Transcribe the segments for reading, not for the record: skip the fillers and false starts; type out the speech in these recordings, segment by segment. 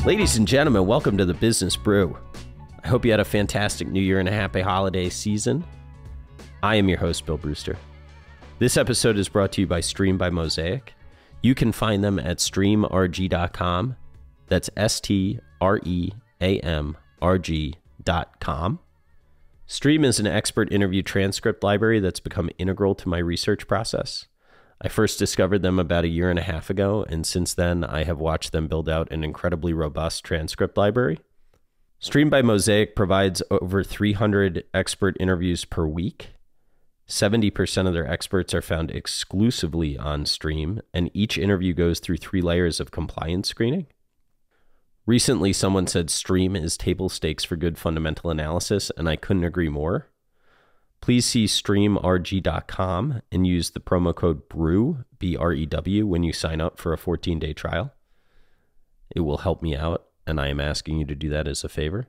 Ladies and gentlemen, welcome to the Business Brew. I hope you had a fantastic New Year and a happy holiday season. I am your host, Bill Brewster. This episode is brought to you by Stream by Mosaic. You can find them at streamrg.com. That's STREAMRG.com. Stream is an expert interview transcript library that's become integral to my research process. I first discovered them about a year and a half ago, and since then I have watched them build out an incredibly robust transcript library. Stream by Mosaic provides over 300 expert interviews per week. 70% of their experts are found exclusively on Stream, and each interview goes through 3 layers of compliance screening. Recently, someone said Stream is table stakes for good fundamental analysis, and I couldn't agree more. Please see streamrg.com and use the promo code BREW, B-R-E-W, when you sign up for a 14-day trial. It will help me out, and I am asking you to do that as a favor.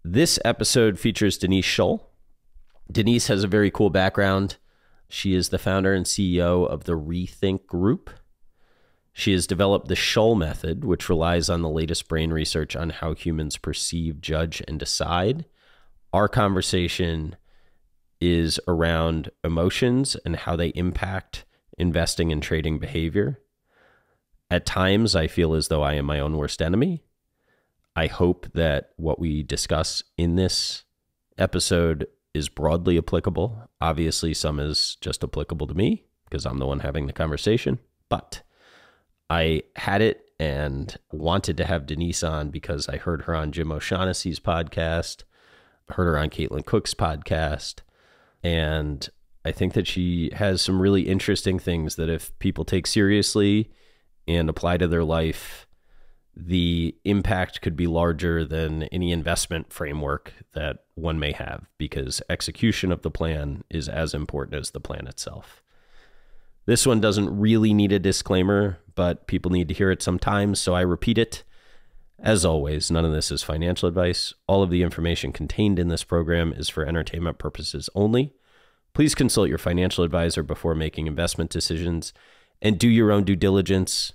This episode features Denise Shull. Denise has a very cool background. She is the founder and CEO of the ReThink Group. She has developed the Shull method, which relies on the latest brain research on how humans perceive, judge, and decide. Our conversation is around emotions and how they impact investing and trading behavior. At times, I feel as though I am my own worst enemy. I hope that what we discuss in this episode is broadly applicable. Obviously, some is just applicable to me because I'm the one having the conversation. But I had it and wanted to have Denise on because I heard her on Jim O'Shaughnessy's podcast, heard her on Caitlin Cook's podcast, and I think that she has some really interesting things that if people take seriously and apply to their life, the impact could be larger than any investment framework that one may have, because execution of the plan is as important as the plan itself. This one doesn't really need a disclaimer, but people need to hear it sometimes, so I repeat it. As always, none of this is financial advice. All of the information contained in this program is for entertainment purposes only. Please consult your financial advisor before making investment decisions and do your own due diligence.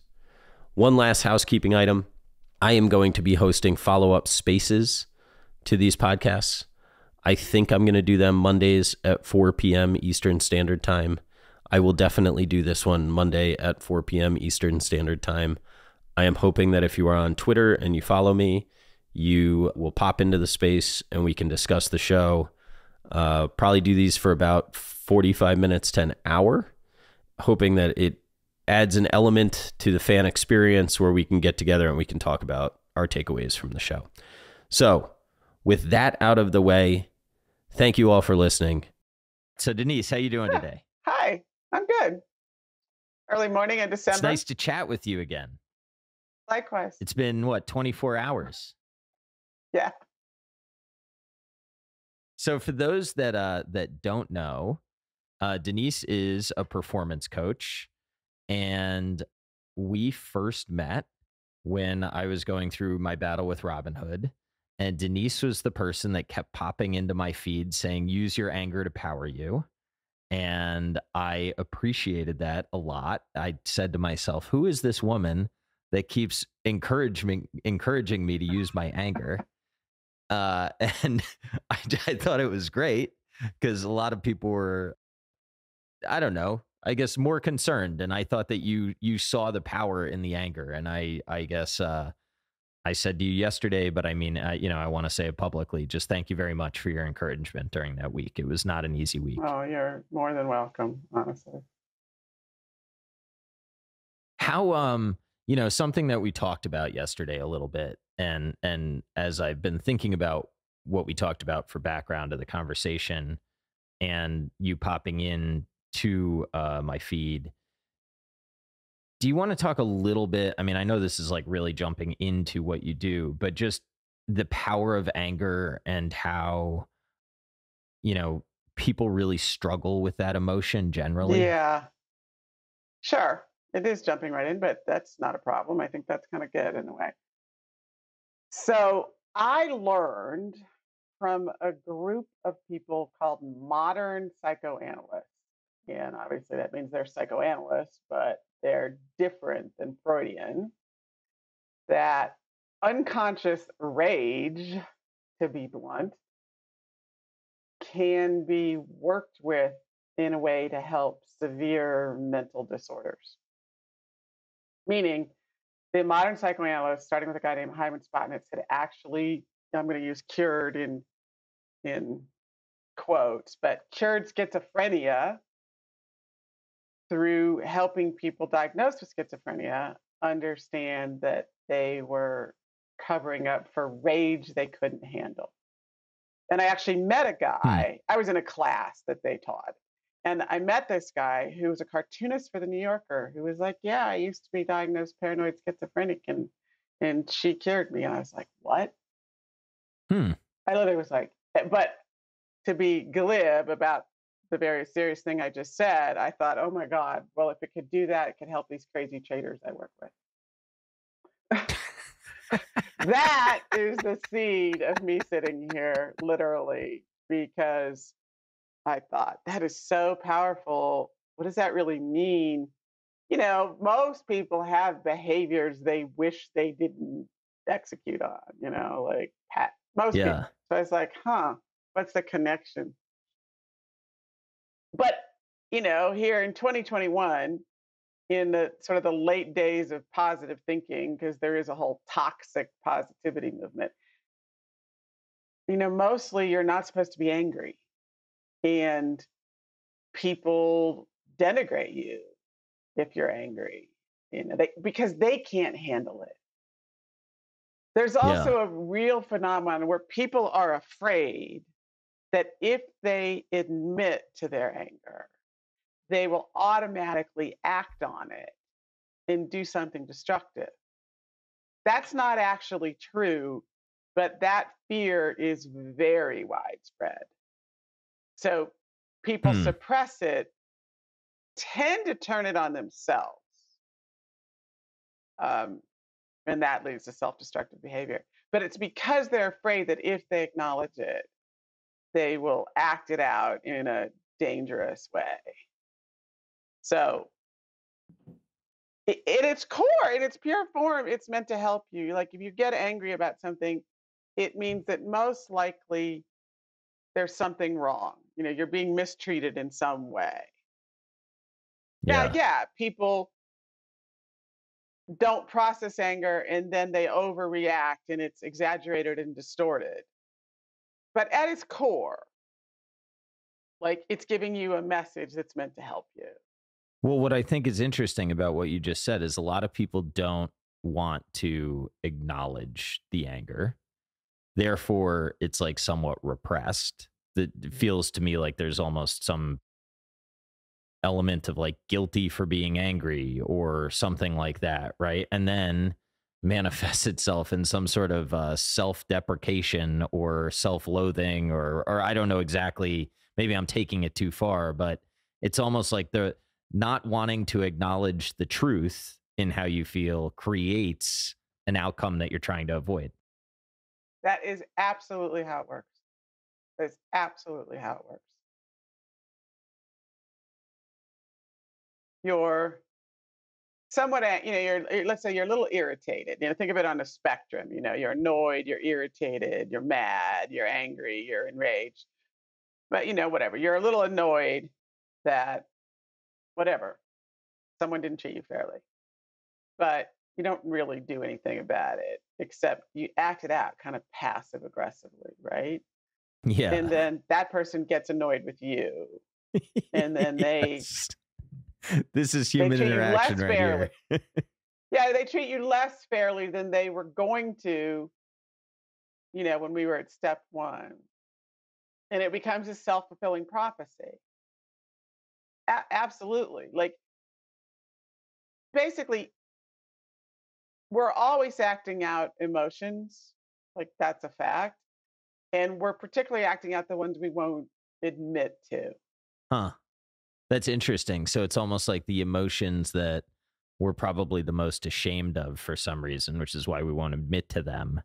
One last housekeeping item. I am going to be hosting follow-up spaces to these podcasts. I think I'm going to do them Mondays at 4 p.m. Eastern Standard Time. I will definitely do this one Monday at 4 p.m. Eastern Standard Time. I am hoping that if you are on Twitter and you follow me, you will pop into the space and we can discuss the show. Probably do these for about 45 minutes to an hour, hoping that it adds an element to the fan experience where we can get together and we can talk about our takeaways from the show. So with that out of the way, thank you all for listening. So Denise, how you doing today? Hi, I'm good. Early morning in December. It's nice to chat with you again. Likewise. It's been, what, 24 hours? Yeah. So for those that don't know, Denise is a performance coach, and we first met when I was going through my battle with Robinhood, and Denise was the person that kept popping into my feed saying, use your anger to power you. And I appreciated that a lot. I said to myself, who is this woman that keeps encouraging me to use my anger? And I thought it was great because a lot of people were, I don't know, I guess more concerned. And I thought that you saw the power in the anger. And I guess I said to you yesterday, but I mean, I want to say it publicly. Just thank you very much for your encouragement during that week. It was not an easy week. Oh, you're more than welcome, honestly. How, something that we talked about yesterday a little bit, and as I've been thinking about what we talked about for background of the conversation and you popping in to my feed, do you want to talk a little bit? I mean, I know this is like really jumping into what you do, but just the power of anger and how, people really struggle with that emotion generally. Yeah, sure. It is jumping right in, but that's not a problem. I think that's kind of good in a way. So I learned from a group of people called modern psychoanalysts. And obviously that means they're psychoanalysts, but they're different than Freudian. That unconscious rage, to be blunt, can be worked with in a way to help severe mental disorders. Meaning, the modern psychoanalyst, starting with a guy named Hyman Spotnitz, had actually, I'm going to use cured in quotes, but cured schizophrenia through helping people diagnosed with schizophrenia understand that they were covering up for rage they couldn't handle. And I actually met a guy, I was in a class that they taught. And I met this guy who was a cartoonist for the New Yorker who was like, yeah, I used to be diagnosed paranoid schizophrenic and she cured me. And I was like, what? I literally was like, but to be glib about the very serious thing I just said, I thought, oh my God, well, if it could do that, it could help these crazy traders I work with. That is the seed of me sitting here, literally, because I thought that is so powerful. What does that really mean? You know, most people have behaviors they wish they didn't execute on, you know, like most people. So I was like, what's the connection? But, you know, here in 2021, in the sort of the late days of positive thinking, because there is a whole toxic positivity movement, you know, mostly you're not supposed to be angry. And people denigrate you if you're angry, you know, because they can't handle it. There's also a real phenomenon where people are afraid that if they admit to their anger, they will automatically act on it and do something destructive. That's not actually true, but that fear is very widespread. So people suppress it, tend to turn it on themselves. And that leads to self-destructive behavior. But it's because they're afraid that if they acknowledge it, they will act it out in a dangerous way. So in its core, in its pure form, it's meant to help you. Like if you get angry about something, it means that most likely there's something wrong. You know, you're being mistreated in some way. Yeah, people don't process anger and then they overreact and it's exaggerated and distorted. But at its core, like it's giving you a message that's meant to help you. Well, what I think is interesting about what you just said is a lot of people don't want to acknowledge the anger. Therefore, it's like somewhat repressed. It feels to me like there's almost some element of like guilty for being angry or something like that, right? And then manifests itself in some sort of self-deprecation or self-loathing or I don't know exactly, maybe I'm taking it too far, but it's almost like the not wanting to acknowledge the truth in how you feel creates an outcome that you're trying to avoid. That is absolutely how it works. That's absolutely how it works. You're somewhat, you know, let's say you're a little irritated. You know, think of it on a spectrum. You know, you're annoyed, you're irritated, you're mad, you're angry, you're enraged. But you know, whatever. You're a little annoyed that whatever, someone didn't treat you fairly. But you don't really do anything about it except you act it out kind of passive aggressively, right? Yeah. And then that person gets annoyed with you. And then Yes. This is human interaction right fairly. here. Yeah, they treat you less fairly than they were going to, you know, when we were at step one. And it becomes a self-fulfilling prophecy. Absolutely. Like, basically, we're always acting out emotions. Like, that's a fact. And we're particularly acting out the ones we won't admit to. Huh. That's interesting. So it's almost like the emotions that we're probably the most ashamed of for some reason, which is why we won't admit to them,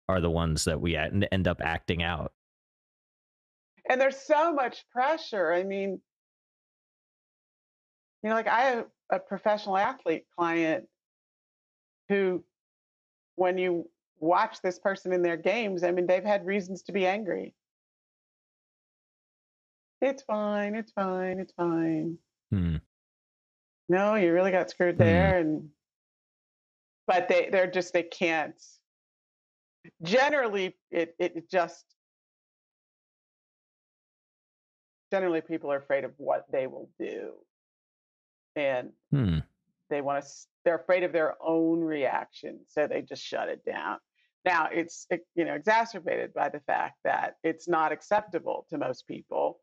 are the ones that we end up acting out. And there's so much pressure. I mean, you know, like I have a professional athlete client who when you watch this person in their games, I mean, they've had reasons to be angry. It's fine. It's fine. It's fine. Hmm. No, you really got screwed there. But they can't. Generally, generally people are afraid of what they will do. And they're afraid of their own reaction. So they just shut it down. Now it's, exacerbated by the fact that it's not acceptable to most people.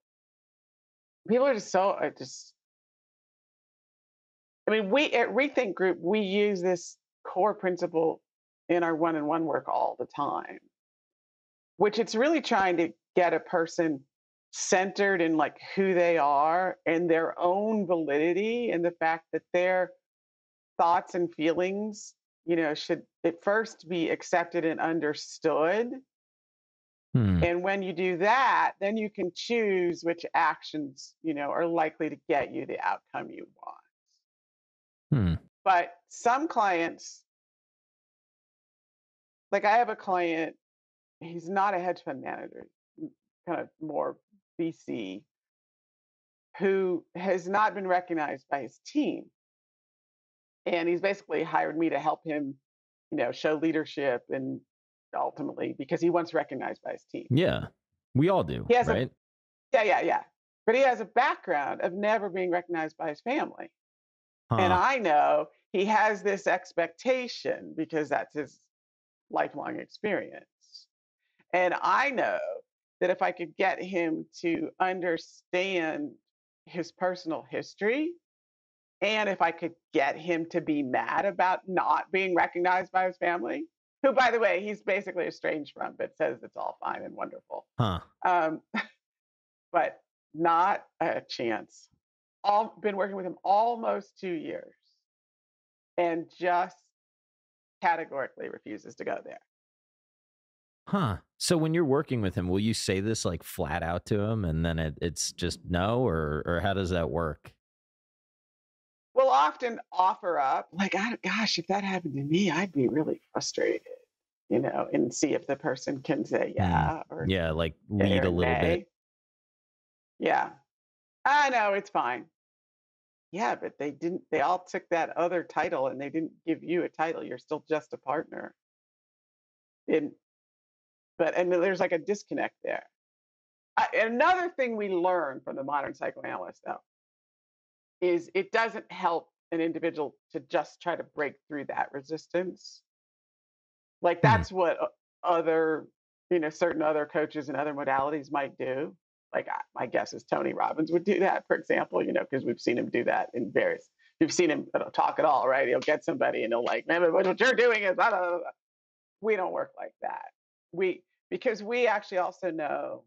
People are we at ReThink Group, we use this core principle in our one-on-one work all the time, which it's really trying to get a person centered in like who they are and their own validity, and the fact that their thoughts and feelings, should at first be accepted and understood. And when you do that, then you can choose which actions, are likely to get you the outcome you want. But some clients, like I have a client, he's not a hedge fund manager, kind of more VC, who has not been recognized by his team. And he's basically hired me to help him, show leadership, and ultimately because he wants recognized by his team. Yeah, we all do, right? Yeah. But he has a background of never being recognized by his family. And I know he has this expectation because that's his lifelong experience. And I know that if I could get him to understand his personal history, and if I could get him to be mad about not being recognized by his family, who, by the way, he's basically estranged from, but says it's all fine and wonderful. But not a chance. Been working with him almost 2 years, and just categorically refuses to go there. So when you're working with him, will you say this like flat out to him, and then it's just no, or how does that work? We'll often offer up, like, gosh, if that happened to me, I'd be really frustrated, and see if the person can say yeah or like lead a little bit. Yeah. I know, it's fine. Yeah, but they all took that other title and they didn't give you a title. You're still just a partner. But I mean, there's like a disconnect there. Another thing we learn from the modern psychoanalyst, though, is it doesn't help an individual to just try to break through that resistance. Like that's what other, certain other coaches and other modalities might do. Like my guess is Tony Robbins would do that, for example, because we've seen him do that in various. You've seen him talk at all, right? He'll get somebody and he'll like, man, what you're doing is blah, blah, blah. We don't work like that. Because we actually also know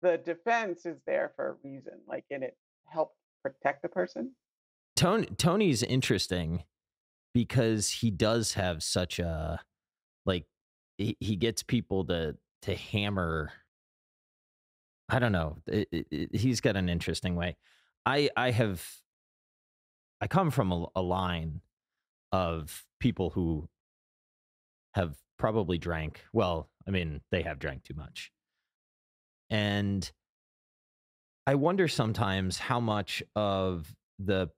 the defense is there for a reason, like, and it helps protect the person. Tony's interesting because he does have such a, like, he gets people to hammer. I don't know. He's got an interesting way. I come from a line of people who have probably drank. Well, I mean, they have drank too much. And I wonder sometimes how much of the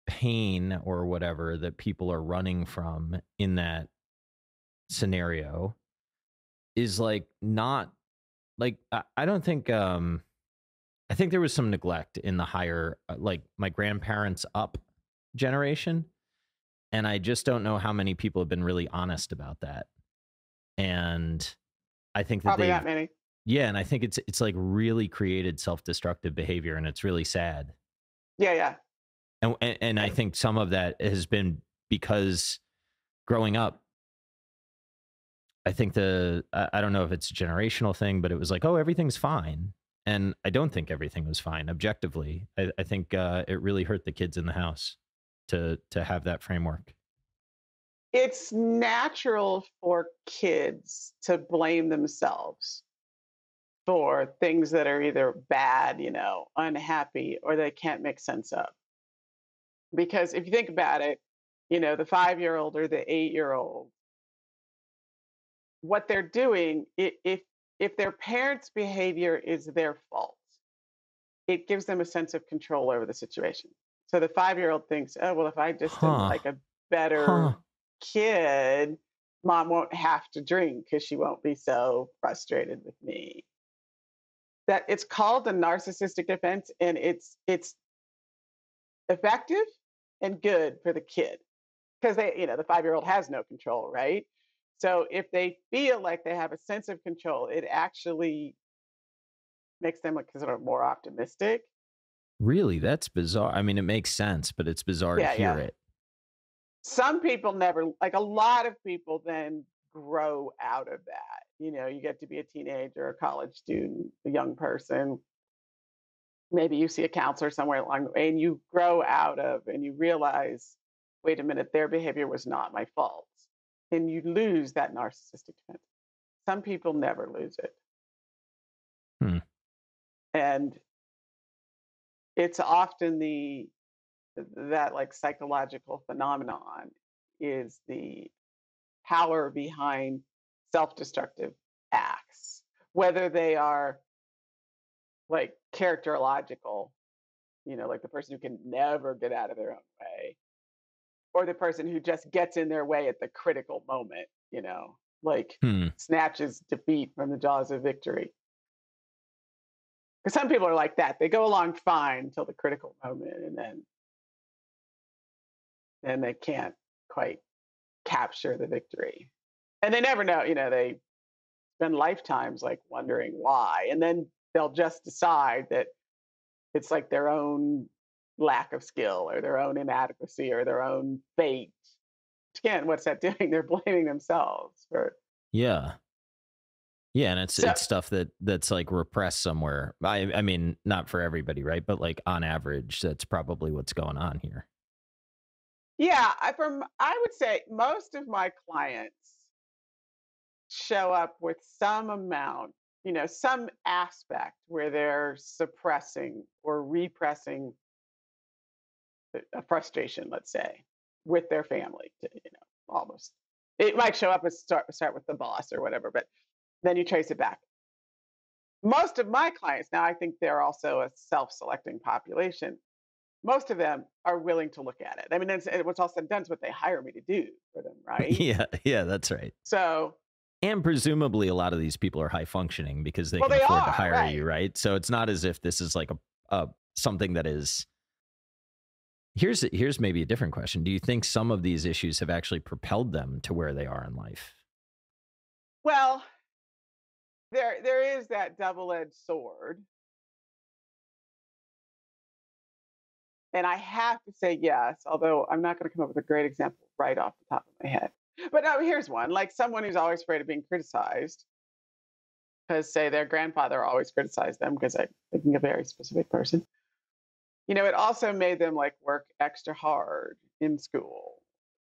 pain or whatever that people are running from in that scenario is like not like I don't think I think there was some neglect in the higher like my grandparents up generation, and I just don't know how many people have been really honest about that. And I think that probably not many. Yeah, and I think it's like really created self-destructive behavior, and it's really sad. Yeah. And I think some of that has been because growing up, I think I don't know if it's a generational thing, but it was like, oh, everything's fine. And I don't think everything was fine objectively. I think it really hurt the kids in the house to have that framework. It's natural for kids to blame themselves for things that are either bad, unhappy, or they can't make sense of. Because if you think about it, the 5-year-old or the 8-year-old what they're doing, if their parents' behavior is their fault, it gives them a sense of control over the situation. So the 5-year-old thinks, oh, well, if I just am Huh. like a better kid, mom won't have to drink because she won't be so frustrated with me. That it's called a narcissistic defense, and it's effective and good for the kid because the 5-year-old has no control, right? So if they feel like they have a sense of control, it actually makes them like sort of more optimistic. Really? That's bizarre. I mean, it makes sense, but it's bizarre to hear it. Some people never, like a lot of people then grow out of that. You get to be a teenager, a college student, a young person. Maybe you see a counselor somewhere along the way and you grow out of and you realize, wait a minute, their behavior was not my fault. And you lose that narcissistic defense. Some people never lose it. And it's often that like psychological phenomenon is the power behind self-destructive acts, whether they are like characterological, like the person who can never get out of their own way, or the person who just gets in their way at the critical moment, like snatches defeat from the jaws of victory. Because some people are like that. They go along fine until the critical moment, and then they can't quite capture the victory. And they never know, they spend lifetimes like wondering why. And then they'll just decide that it's like their own lack of skill or their own inadequacy or their own fate. Again, what's that doing? They're blaming themselves for. Yeah. Yeah, and it's stuff that's like repressed somewhere. I mean, not for everybody, right? But like on average, that's probably what's going on here. Yeah, I would say most of my clients show up with some amount, some aspect where they're suppressing or repressing a frustration, let's say, with their family. Almost. It might show up as start with the boss or whatever, but then you trace it back. Most of my clients, now I think they're also a self-selecting population, most of them are willing to look at it. I mean, what's all said and done is what they hire me to do for them, right? Yeah, that's right. So, and presumably a lot of these people are high functioning because they can afford to hire you, right? So it's not as if this is like a something that is. Here's maybe a different question. Do you think some of these issues have actually propelled them to where they are in life? Well, there is that double-edged sword. And I have to say yes, although I'm not going to come up with a great example right off the top of my head. But here's one, like someone who's always afraid of being criticized because, say, their grandfather always criticized them, because I'm thinking of a very specific person. It also made them like work extra hard in school,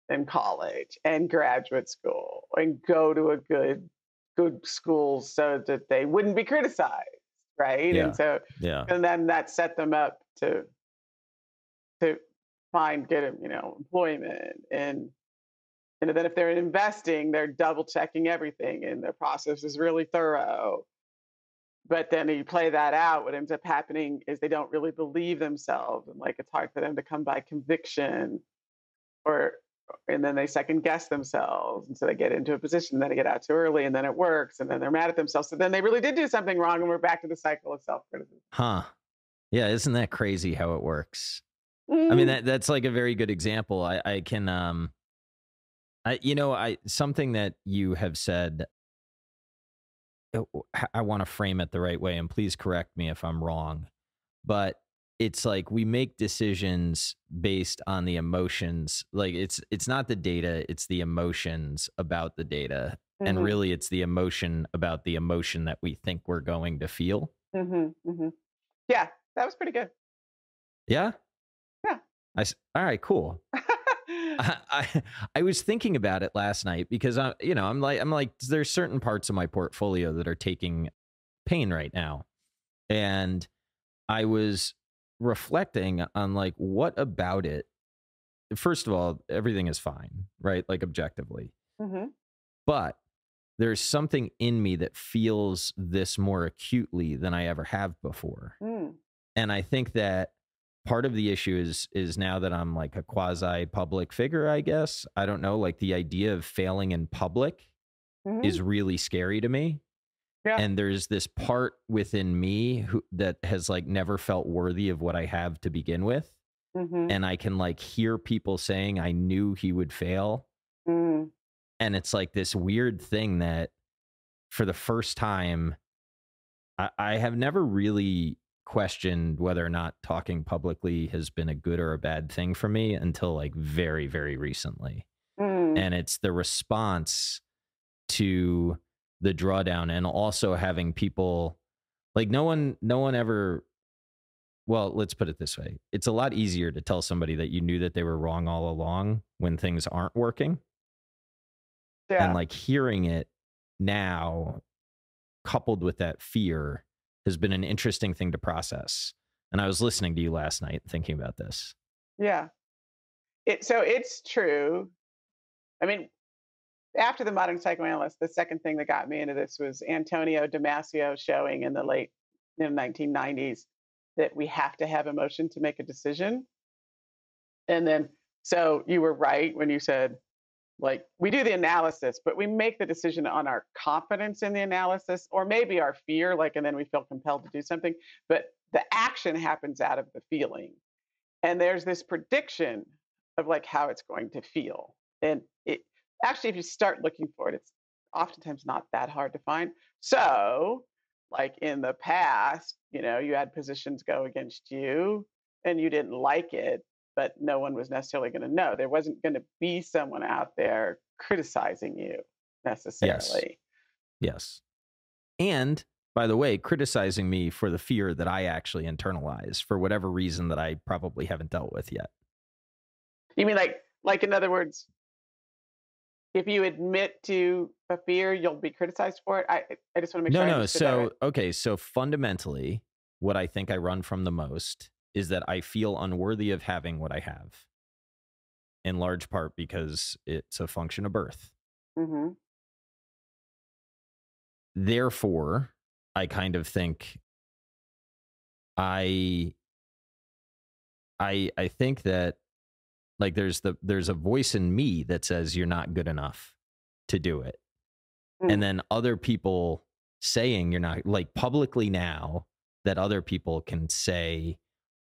in college, and graduate school, and go to a good school so that they wouldn't be criticized, right? Yeah. And so, and then that set them up to get employment. And then if they're investing, they're double checking everything and their process is really thorough. But then you play that out, what ends up happening is they don't really believe themselves, and like it's hard for them to come by conviction, and then they second guess themselves, and so they get into a position, and then they get out too early, and then it works, and then they're mad at themselves, so then they really did do something wrong, and we're back to the cycle of self-criticism. Yeah, isn't that crazy how it works? I mean, that's like a very good example. I can something that you have said, I want to frame it the right way, and please correct me if I'm wrong, but it's like we make decisions based on the emotions. Like it's not the data, it's the emotions about the data. And really it's the emotion about the emotion that we think we're going to feel. Yeah, that was pretty good. Yeah? Yeah. All right, cool. I was thinking about it last night because I'm like there's certain parts of my portfolio that are taking pain right now, and I was reflecting on like what about it. First of all, everything is fine, right? Like objectively, but there's something in me that feels this more acutely than I ever have before. Mm. And I think that part of the issue is now that I'm like a quasi public figure, I guess. I don't know, like the idea of failing in public Mhm. is really scary to me. Yeah. And there's this part within me that has like never felt worthy of what I have to begin with. Mhm. And I can like hear people saying, I knew he would fail. Mm. And it's like this weird thing that for the first time, I have never really questioned whether or not talking publicly has been a good or a bad thing for me until like very, very recently. Mm. And it's the response to the drawdown, and also having people like no one ever, well, let's put it this way. It's a lot easier to tell somebody that you knew that they were wrong all along when things aren't working. Yeah. And like hearing it now coupled with that fear has been an interesting thing to process. And I was listening to you last night thinking about this. Yeah. So it's true. I mean, after the modern psychoanalyst, the second thing that got me into this was Antonio Damasio showing in the late 1990s that we have to have emotion to make a decision. And then, so you were right when you said, like, we do the analysis, but we make the decision on our confidence in the analysis, or maybe our fear, like, and then we feel compelled to do something. But the action happens out of the feeling. And there's this prediction of like how it's going to feel. And it actually, if you start looking for it, it's oftentimes not that hard to find. So, like in the past, you had positions go against you and you didn't like it, but no one was necessarily going to know. There wasn't going to be someone out there criticizing you necessarily. Yes. And by the way, criticizing me for the fear that I actually internalize for whatever reason that I probably haven't dealt with yet. You mean like in other words, if you admit to a fear, you'll be criticized for it. I just want to make sure I No. understood that right. Okay. So fundamentally, what I think I run from the most is that I feel unworthy of having what I have, in large part because it's a function of birth. Mm-hmm. Therefore, I kind of think I think that like there's a voice in me that says you're not good enough to do it. And then other people saying you're not, like publicly now, that other people can say,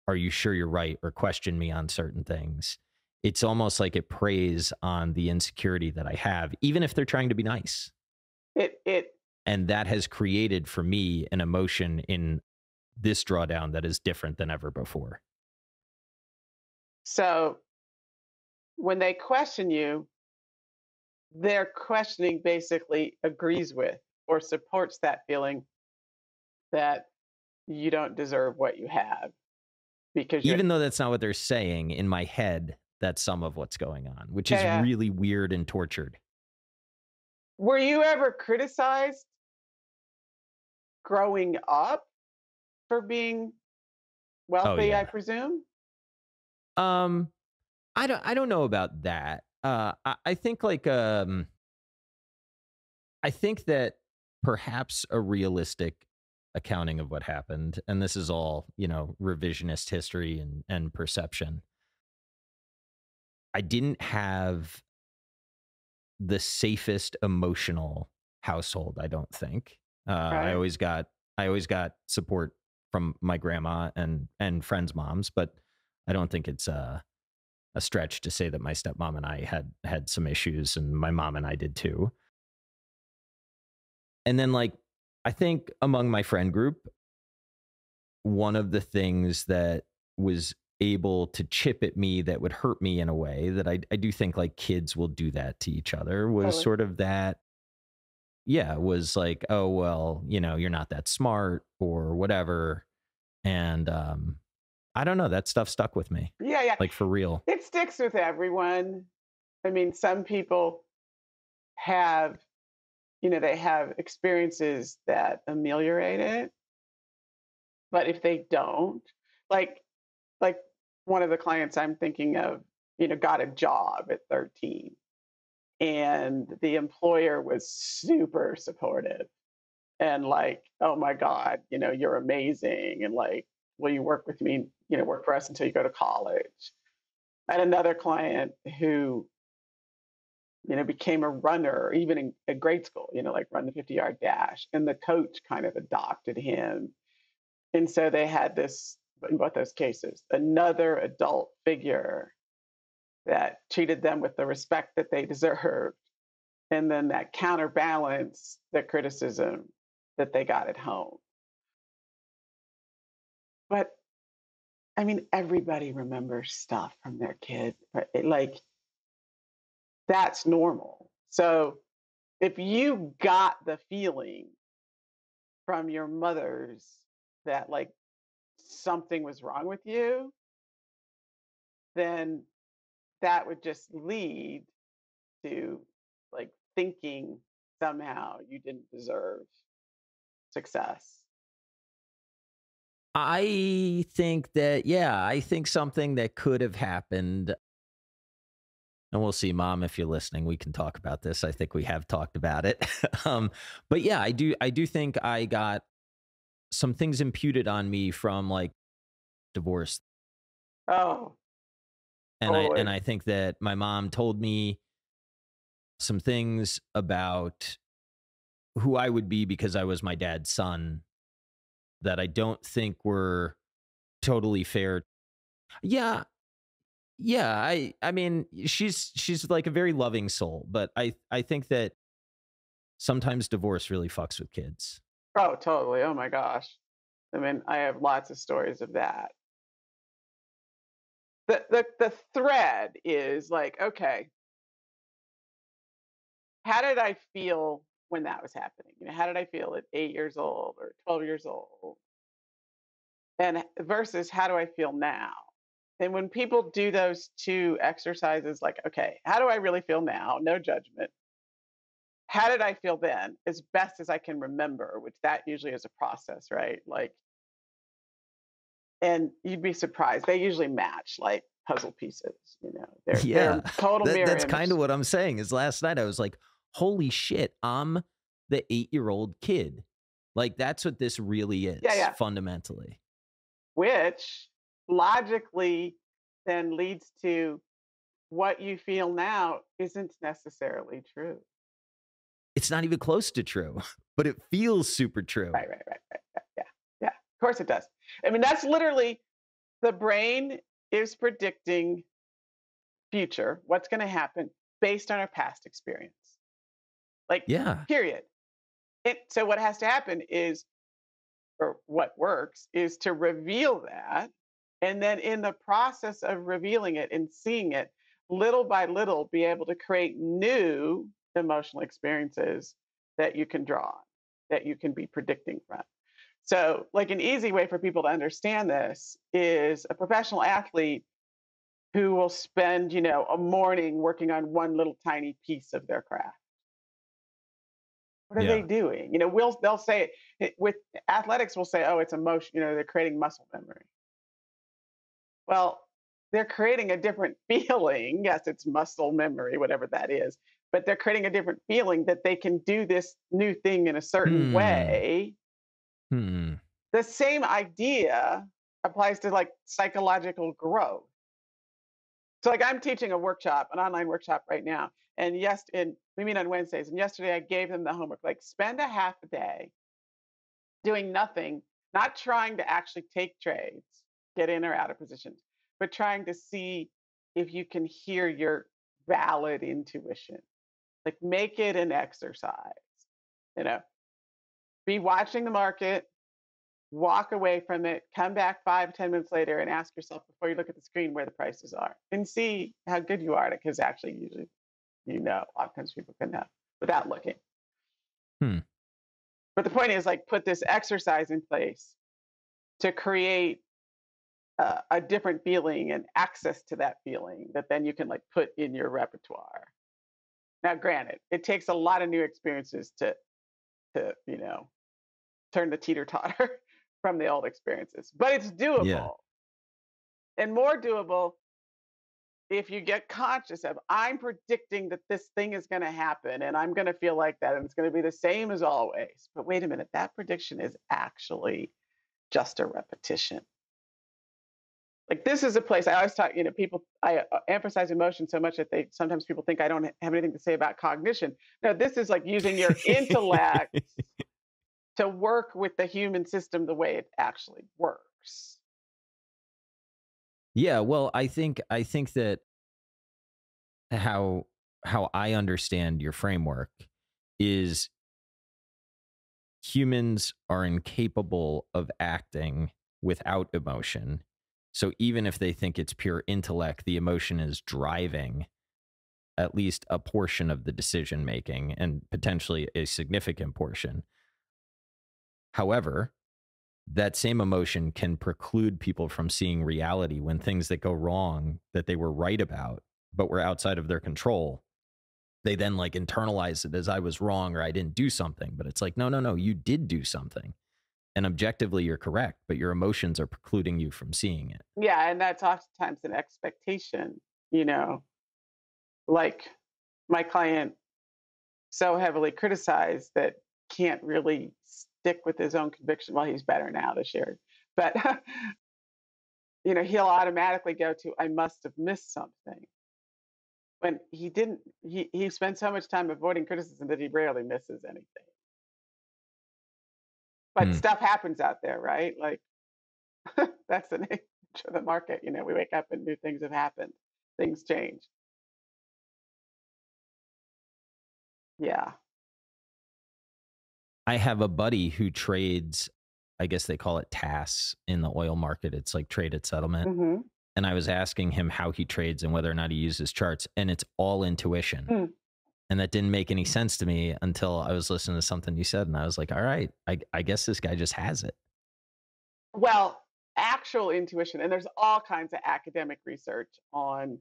are you sure you're right? Or question me on certain things. It's almost like it preys on the insecurity that I have, even if they're trying to be nice. And that has created for me an emotion in this drawdown that is different than ever before. So when they question you, their questioning basically agrees with or supports that feeling that you don't deserve what you have because Even though that's not what they're saying, in my head, that's some of what's going on, which is really weird and tortured. Were you ever criticized growing up for being wealthy, I presume? I don't know about that. I think like I think that perhaps a realistic accounting of what happened, and this is all, revisionist history and perception. I didn't have the safest emotional household, I don't think. Right. I always got support from my grandma and friends' moms, but I don't think it's a stretch to say that my stepmom and I had some issues, and my mom and I did too. And then like, I think among my friend group, one of the things that was able to chip at me that would hurt me in a way that I do think like kids will do that to each other was Totally. sort of that. Yeah, was like, oh, well, you're not that smart or whatever. And I don't know, that stuff stuck with me. Yeah. Like for real. It sticks with everyone. I mean, some people have, they have experiences that ameliorate it. But if they don't, like one of the clients I'm thinking of, got a job at 13 and the employer was super supportive and like, oh my God, you're amazing. And like, will you work with me, work for us until you go to college? I had another client who, became a runner, even in grade school, like run the 50-yard dash. And the coach kind of adopted him. And so they had this, in both those cases, another adult figure that treated them with the respect that they deserved. And then that counterbalanced the criticism that they got at home. But I mean, everybody remembers stuff from their kid. Right? Like, that's normal. So if you got the feeling from your mothers that like something was wrong with you, then that would just lead to like thinking somehow you didn't deserve success. I think that, I think something that could have happened, and we'll see, Mom, if you're listening, we can talk about this. I think we have talked about it. But yeah, I do think I got some things imputed on me from like divorce. Oh, And totally. I think that my mom told me some things about who I would be because I was my dad's son that I don't think were totally fair. Yeah. Yeah, I mean, she's like a very loving soul, but I think that sometimes divorce really fucks with kids. Oh, totally. Oh my gosh. I mean, I have lots of stories of that. The thread is like, okay, how did I feel when that was happening? How did I feel at 8 years old or 12 years old? And versus how do I feel now? And when people do those two exercises, like, okay, how do I really feel now? No judgment. How did I feel then? As best as I can remember, which that usually is a process, right? Like, and you'd be surprised. They usually match like puzzle pieces, they're Yeah. total mirror That's image. kind of what I'm saying is last night I was like, holy shit, I'm the 8-year-old kid. Like that's what this really is Yeah. fundamentally. Which logically then leads to what you feel now isn't necessarily true. It's not even close to true, but it feels super true. Right. Yeah. Of course it does. I mean, that's literally the brain is predicting future, what's going to happen based on our past experience. Like, Yeah. period. So what has to happen is, or what works, is to reveal that. And then in the process of revealing it and seeing it, little by little, be able to create new emotional experiences that you can draw on, that you can be predicting from. So, like, an easy way for people to understand this is a professional athlete who will spend, a morning working on one little tiny piece of their craft. What are they doing? They'll say it with athletics. We'll say, oh, it's emotion. They're creating muscle memory. Well, they're creating a different feeling. Yes, it's muscle memory, whatever that is, but they're creating a different feeling that they can do this new thing in a certain way. The same idea applies to like psychological growth. So like I'm teaching a workshop, an online workshop right now. And we meet on Wednesdays. And yesterday I gave them the homework, like spend a half a day doing nothing, not trying to actually take trades, get in or out of positions, but trying to see if you can hear your valid intuition. Like make it an exercise, be watching the market, walk away from it, come back 5-10 minutes later and ask yourself before you look at the screen where the prices are and see how good you are at it. Because actually, usually, a lot of times people can know without looking. But the point is, like, put this exercise in place to create a different feeling and access to that feeling that then you can like put in your repertoire. Now, granted, it takes a lot of new experiences to turn the teeter-totter from the old experiences, but it's doable. And more doable if you get conscious of, I'm predicting that this thing is going to happen and I'm going to feel like that and it's going to be the same as always. But wait a minute, that prediction is actually just a repetition. Like, this is a place I always talk, people, I emphasize emotion so much that sometimes people think I don't have anything to say about cognition. No, this is like using your intellect to work with the human system the way it actually works. Yeah, well, I think that how I understand your framework is humans are incapable of acting without emotion. So even if they think it's pure intellect, the emotion is driving at least a portion of the decision making and potentially a significant portion. However, that same emotion can preclude people from seeing reality when things that go wrong that they were right about, but were outside of their control. They then like internalize it as I was wrong or I didn't do something. But it's like, no, you did do something. And objectively, you're correct, but your emotions are precluding you from seeing it. Yeah. And that's oftentimes an expectation, like my client so heavily criticized that can't really stick with his own conviction. Well, he's better now this year, but he'll automatically go to, I must have missed something. When he didn't, he spent so much time avoiding criticism that he rarely misses anything. But stuff happens out there, right? Like, that's the nature of the market. We wake up and new things have happened. Things change. Yeah. I have a buddy who trades, I guess they call it TAS in the oil market. It's like trade at settlement. Mm-hmm. And I was asking him how he trades and whether or not he uses charts. And it's all intuition. Mm. And that didn't make any sense to me until I was listening to something you said. And I was like, all right, I guess this guy just has it. Well, actual intuition, and there's all kinds of academic research on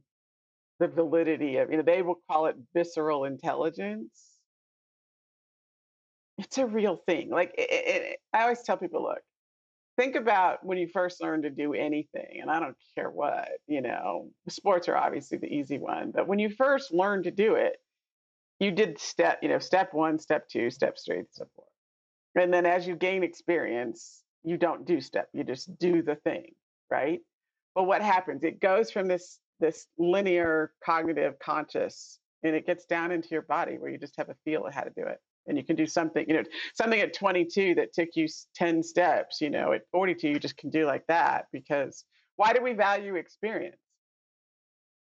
the validity of, they will call it visceral intelligence. It's a real thing. Like, I always tell people, look, think about when you first learned to do anything, and I don't care what, sports are obviously the easy one, but when you first learned to do it, you did step 1, step 2, step 3, step 4. And then as you gain experience, you don't do you just do the thing, right? But what happens? It goes from this linear cognitive conscious, and it gets down into your body where you just have a feel of how to do it. And you can do something, something at 22 that took you 10 steps, at 42, you just can do like that. Because why do we value experience?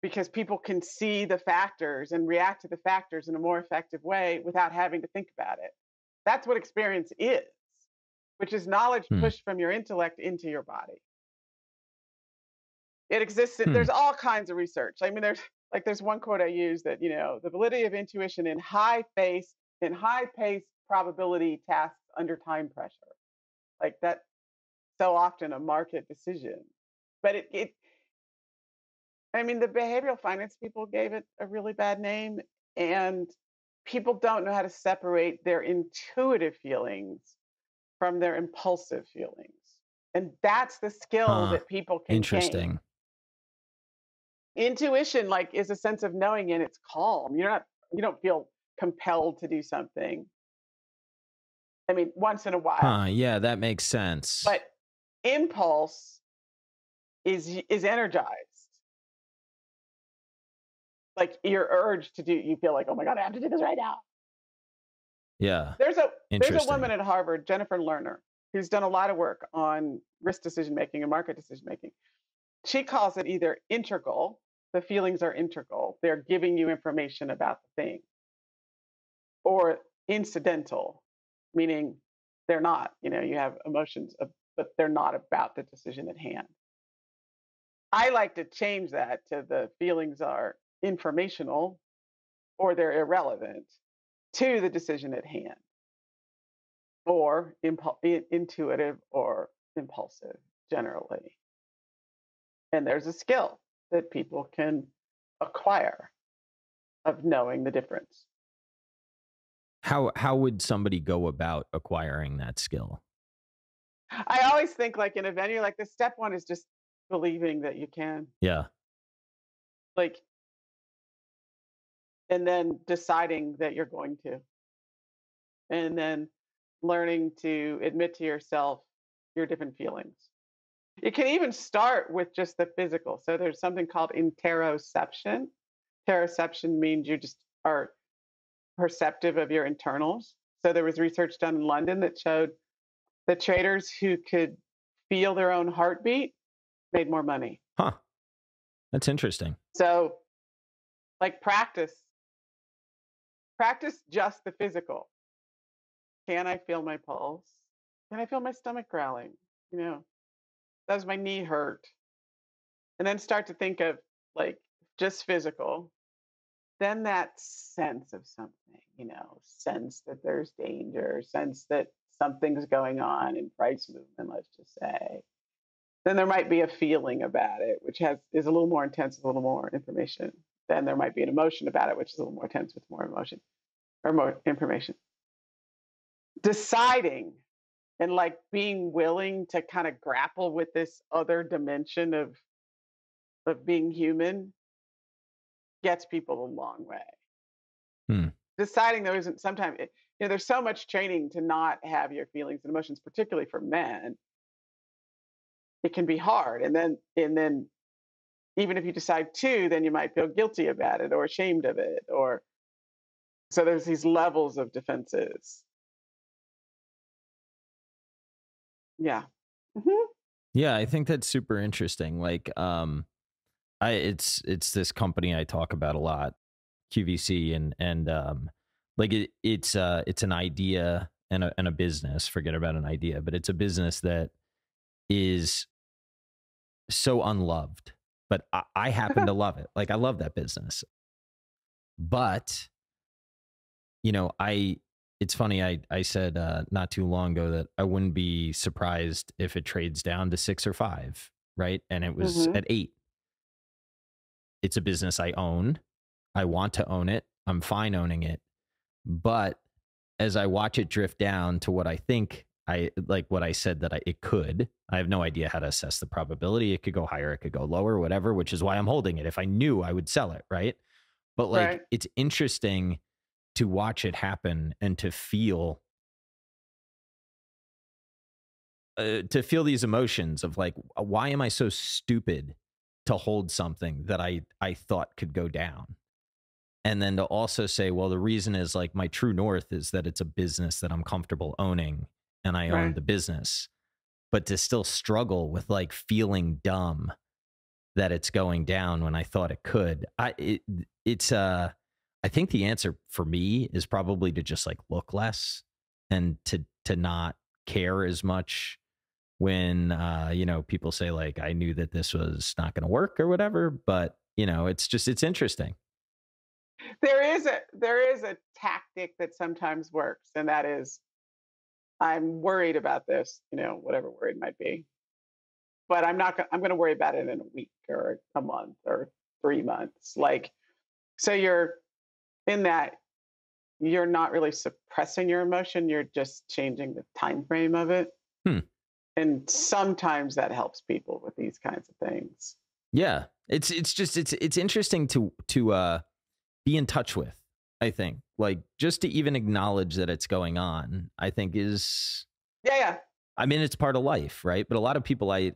Because people can see the factors and react to the factors in a more effective way without having to think about it. That's what experience is, which is knowledge pushed from your intellect into your body. It exists. There's all kinds of research. I mean, there's one quote I use that, the validity of intuition in high-paced probability tasks under time pressure. Like, that's so often a market decision. But the behavioral finance people gave it a really bad name, and people don't know how to separate their intuitive feelings from their impulsive feelings. And that's the skill that people can Interesting. gain. Intuition, is a sense of knowing, and it's calm. You don't feel compelled to do something. Once in a while. Yeah, that makes sense. But impulse is energized. Like, your urge to do, you feel like, oh my God, I have to do this right now. Yeah. There's a woman at Harvard, Jennifer Lerner, who's done a lot of work on risk decision making and market decision making. She calls it either integral, the feelings are integral, they're giving you information about the thing, or incidental, meaning they're not, you have emotions, but they're not about the decision at hand. I like to change that to the feelings are informational or they're irrelevant to the decision at hand, or intuitive or impulsive generally. And there's a skill that people can acquire of knowing the difference. How would somebody go about acquiring that skill? I always think, like, in a venue like this, step 1 is just believing that you can. Yeah. Like, and then deciding that you're going to, and then learning to admit to yourself your different feelings. It can even start with just the physical. So there's something called interoception. Interoception means you just are perceptive of your internals. So there was research done in London that showed the traders who could feel their own heartbeat made more money. Huh. That's interesting. So, like, practice just the physical. Can I feel my pulse? Can I feel my stomach growling? You know, does my knee hurt? And then start to think of, like, just physical. Then that sense of something, sense that there's danger, sense that something's going on in price movement, let's just say. Then there might be a feeling about it, which is a little more intense with a little more information. Then there might be an emotion about it, which is a little more intense with more emotion or more information. Deciding and, like, being willing to kind of grapple with this other dimension of being human gets people a long way. Deciding there isn't sometimes, there's so much training to not have your feelings and emotions, particularly for men. It can be hard. And then even if you decide to, then you might feel guilty about it or ashamed of it. Or so there's these levels of defenses. Yeah. Mm-hmm. Yeah, I think that's super interesting. Like, it's this company I talk about a lot, QVC, and like it's an idea and a business. Forget about an idea, but it's a business that is so unloved. But I happen to love it. Like, I love that business. But it's funny. I said not too long ago that I wouldn't be surprised if it trades down to 6 or 5, right? And it was at 8. It's a business I own. I want to own it. I'm fine owning it. But as I watch it drift down to what I think what I said that it could, I have no idea how to assess the probability. It could go higher, it could go lower, whatever, which is why I'm holding it. If I knew, I would sell it, right? But Right. It's interesting to watch it happen and to feel these emotions of, like, why am I so stupid to hold something that I thought could go down? And then to also say, well, the reason is, like, my true north is that it's a business that I'm comfortable owning and I own the business, but to still struggle with, like, feeling dumb that it's going down when I thought it could. I think the answer for me is probably to just, like, look less and to not care as much when people say, like, I knew that this was not going to work or whatever. But it's interesting. There is a tactic that sometimes works, and that is, I'm worried about this, whatever worried might be, but I'm going to worry about it in a week or a month or 3 months. Like, so you're in that, you're not really suppressing your emotion, you're just changing the time frame of it. And sometimes that helps people with these kinds of things. Yeah, it's interesting to be in touch with. I think, like, just to even acknowledge that it's going on, I think is yeah. I mean, it's part of life, right? But a lot of people, I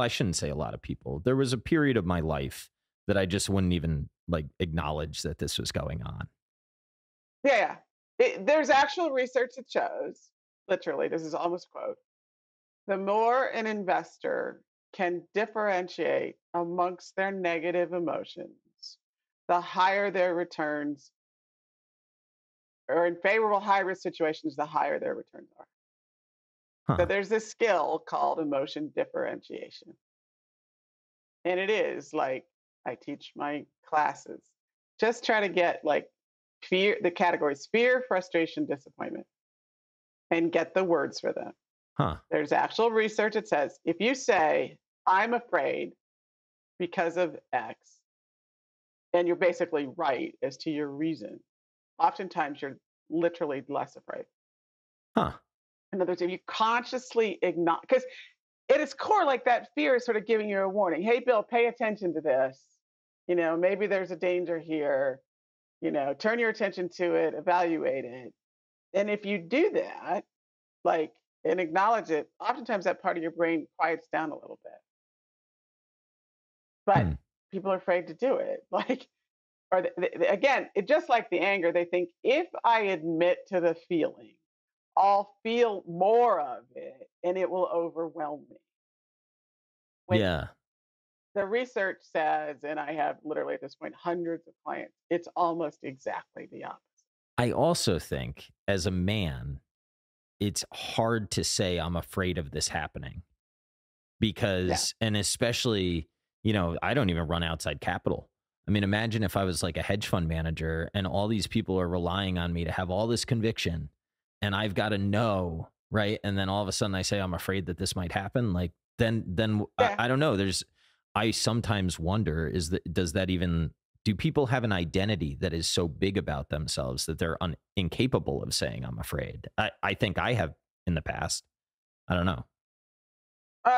shouldn't say a lot of people. There was a period of my life that I just wouldn't even, like, acknowledge that this was going on. Yeah. There's actual research that shows, literally, this is almost quote, the more an investor can differentiate amongst their negative emotions, the higher their returns, or in favorable high-risk situations, the higher their returns are. So there's this skill called emotion differentiation. And it is, like, I teach my classes. Just try to get, like, fear, the categories fear, frustration, disappointment, and get the words for them. There's actual research that says if you say, I'm afraid because of X, and you're basically right as to your reason, oftentimes you're literally less afraid. In other words, if you consciously ignore, because at its core, like, that fear is sort of giving you a warning. Hey, Bill, pay attention to this. maybe there's a danger here, turn your attention to it, evaluate it. And if you do that, like, and acknowledge it, oftentimes that part of your brain quiets down a little bit. But people are afraid to do it. Like, or again, it just like the anger, they think if I admit to the feeling, I'll feel more of it and it will overwhelm me. When Yeah. the research says, and I have literally at this point hundreds of clients, it's almost exactly the opposite. I also think as a man, it's hard to say I'm afraid of this happening because, and especially, I don't even run outside capital. I mean, imagine if I was like a hedge fund manager and all these people are relying on me to have all this conviction and I've got to know, right? And then all of a sudden I say, I'm afraid that this might happen. Like, then I don't know. I sometimes wonder, do people have an identity that is so big about themselves that they're incapable of saying, I'm afraid? I think I have in the past. I don't know.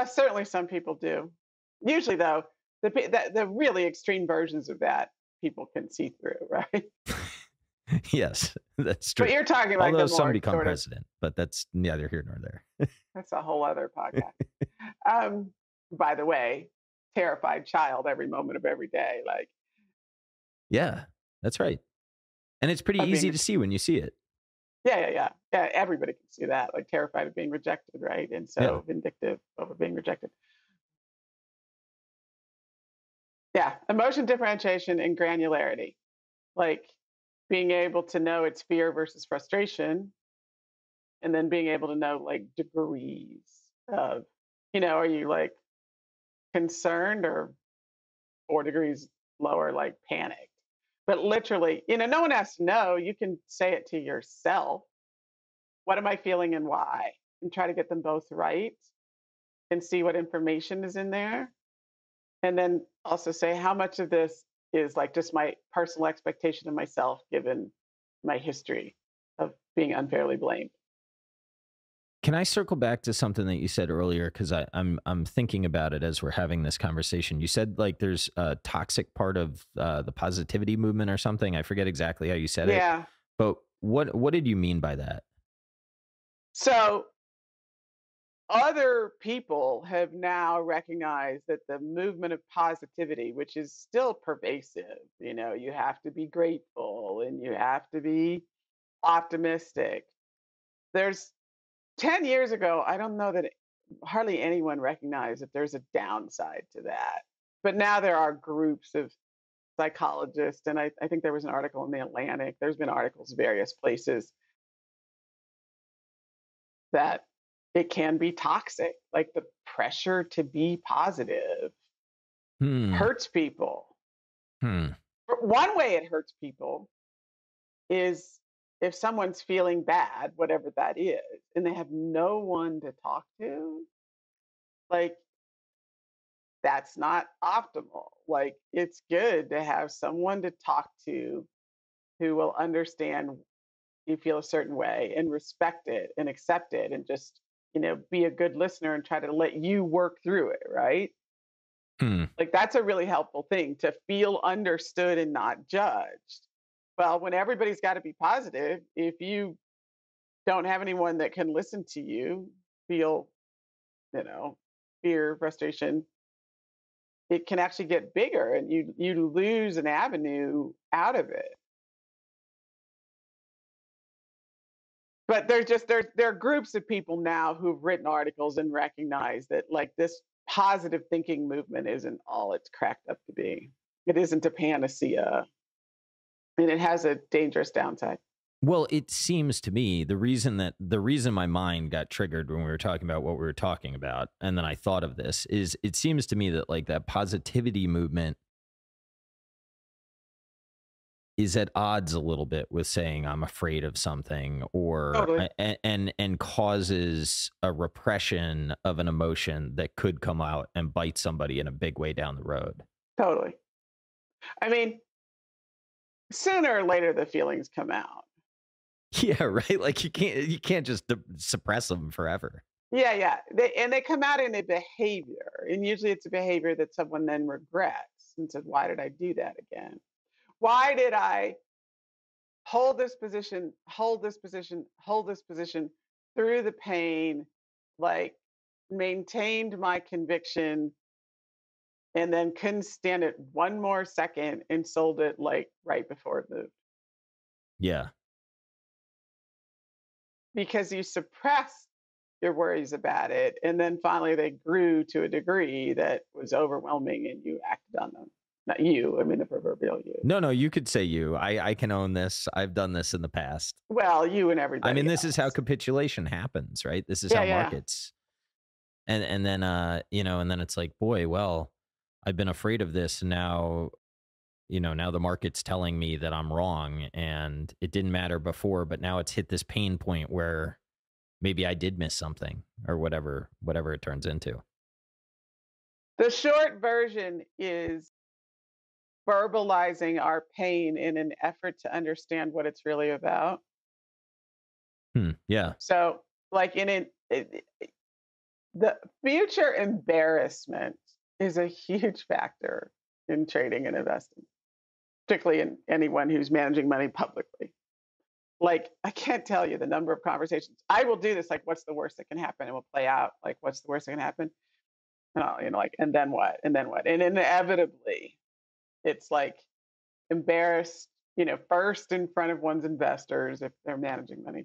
Certainly some people do. Usually, though, the really extreme versions of that people can see through, right? Yes, that's true. But you're talking like although the some more become sort of, president, but that's neither here nor there. that's a whole other podcast. By the way, terrified child every moment of every day. Like, yeah, that's right. And it's pretty easy to see when you see it. Yeah. Everybody can see that. Like, terrified of being rejected, right? And so vindictive over being rejected. Yeah, emotion differentiation and granularity, like being able to know it's fear versus frustration, and then being able to know like degrees of, are you like concerned or 4 degrees lower, like panicked? But literally, no one has to know. You can say it to yourself. What am I feeling and why? And try to get them both right and see what information is in there. And then also say how much of this is like just my personal expectation of myself given my history of being unfairly blamed. Can I circle back to something that you said earlier? Because I'm thinking about it as we're having this conversation. You said like there's a toxic part of the positivity movement or something. I forget exactly how you said it. Yeah. But what did you mean by that? So other people have now recognized that the movement of positivity, which is still pervasive, you have to be grateful and you have to be optimistic. There's 10 years ago, I don't know that hardly anyone recognized that there's a downside to that. But now there are groups of psychologists, and I think there was an article in the Atlantic. There's been articles various places that it can be toxic. Like the pressure to be positive hurts people. One way it hurts people is if someone's feeling bad, whatever that is, and they have no one to talk to, like, that's not optimal. Like, it's good to have someone to talk to who will understand you feel a certain way and respect it and accept it and just, be a good listener and try to let you work through it, right? Like, that's a really helpful thing, to feel understood and not judged. Well, when everybody's got to be positive, if you don't have anyone that can listen to you, feel, fear, frustration, it can actually get bigger and you lose an avenue out of it. But there are groups of people now who've written articles and recognize that like this positive thinking movement isn't all it's cracked up to be. It isn't a panacea, and it has a dangerous downside. Well, it seems to me the reason my mind got triggered when we were talking about what we were talking about, and then I thought of this, is it seems to me that like that positivity movement is at odds a little bit with saying I'm afraid of something, or Totally. and causes a repression of an emotion that could come out and bite somebody in a big way down the road. Totally. I mean, sooner or later the feelings come out. Yeah, right. Like you can't just suppress them forever. Yeah. They come out in a behavior, and usually it's a behavior that someone then regrets. and said, why did I do that again? Why did I hold this position, hold this position, hold this position through the pain, like maintained my conviction, and then couldn't stand it one more second and sold it like right before it moved? Yeah. Because you suppressed your worries about it, and then finally they grew to a degree that was overwhelming and you acted on them. Not you, I mean the proverbial you. No, you could say you. I can own this. I've done this in the past. Well, you and everybody I mean, this else. is how capitulation happens, right? This is Yeah, how yeah. markets. And then you know, and then it's like, boy, well, I've been afraid of this, and now, you know, now the market's telling me that I'm wrong, and it didn't matter before, but now it's hit this pain point where maybe I did miss something, or whatever it turns into. The short version is verbalizing our pain in an effort to understand what it's really about. Yeah. So, like the future embarrassment is a huge factor in trading and investing, particularly in anyone who's managing money publicly. Like, I can't tell you the number of conversations. I will do this, like, what's the worst that can happen? And we'll play out, like, what's the worst that can happen? And I'll, like, and then what? And then what? And inevitably, it's like embarrassed, first in front of one's investors if they're managing money,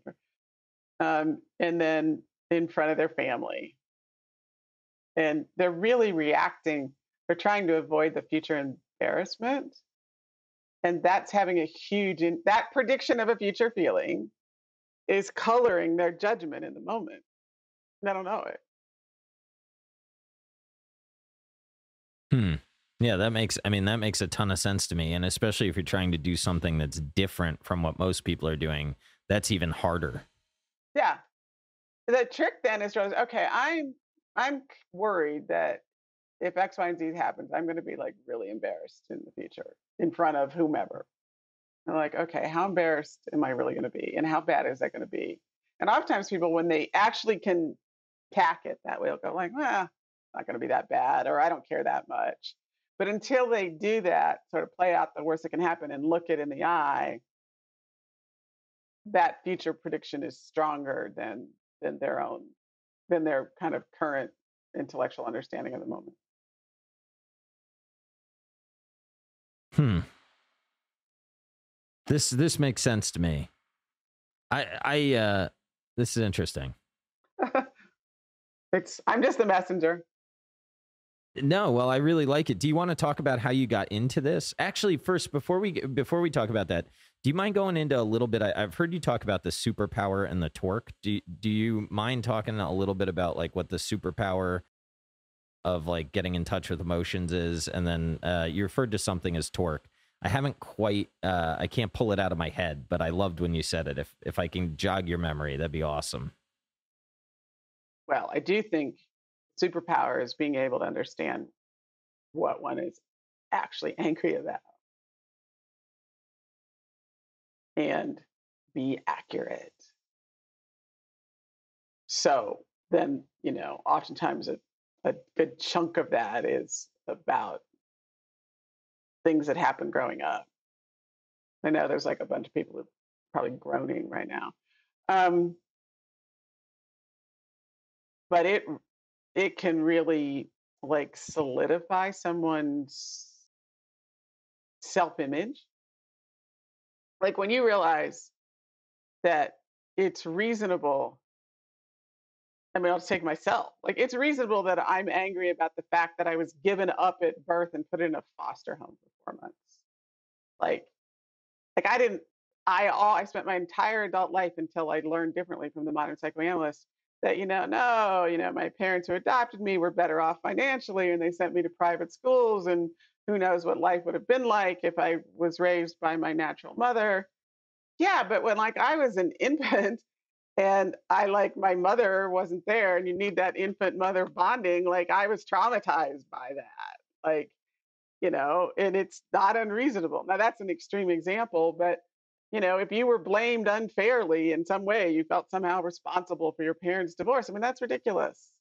and then in front of their family. And they're really reacting. They're trying to avoid the future embarrassment. And that's having a huge, that prediction of a future feeling is coloring their judgment in the moment. And I don't know it. Yeah, that makes a ton of sense to me. And especially if you're trying to do something that's different from what most people are doing, that's even harder. Yeah. The trick then is, okay, I'm worried that if X, Y, and Z happens, I'm going to be like really embarrassed in the future in front of whomever. And like, okay, how embarrassed am I really going to be? And how bad is that going to be? And oftentimes people, when they actually can tack it that way, they'll go like, well, it's not going to be that bad, or I don't care that much. But until they do that, sort of play out the worst that can happen and look it in the eye, that future prediction is stronger than their kind of current intellectual understanding of the moment. This makes sense to me. This is interesting. I'm just the messenger. No, well, I really like it. Do you want to talk about how you got into this? Actually, first, before we talk about that, do you mind going into a little bit? I've heard you talk about the superpower and the torque. Do you mind talking a little bit about like what the superpower of like getting in touch with emotions is? And then you referred to something as torque. I haven't quite, I can't pull it out of my head, but I loved when you said it. If I can jog your memory, that'd be awesome. Well, I do think superpower is being able to understand what one is actually angry about and be accurate. So then, oftentimes a good chunk of that is about things that happened growing up. I know there's like a bunch of people who are probably groaning right now. But it can really like solidify someone's self-image. Like when you realize that it's reasonable. I mean, I'll just take myself. Like it's reasonable that I'm angry about the fact that I was given up at birth and put in a foster home for 4 months. Like I spent my entire adult life until I learned differently from the modern psychoanalysts that, my parents who adopted me were better off financially and they sent me to private schools, and who knows what life would have been like if I was raised by my natural mother. Yeah, but when like I was an infant and my mother wasn't there and you need that infant mother bonding, like I was traumatized by that. Like, and it's not unreasonable. Now that's an extreme example, but if you were blamed unfairly in some way, you felt somehow responsible for your parents' divorce. I mean, that's ridiculous.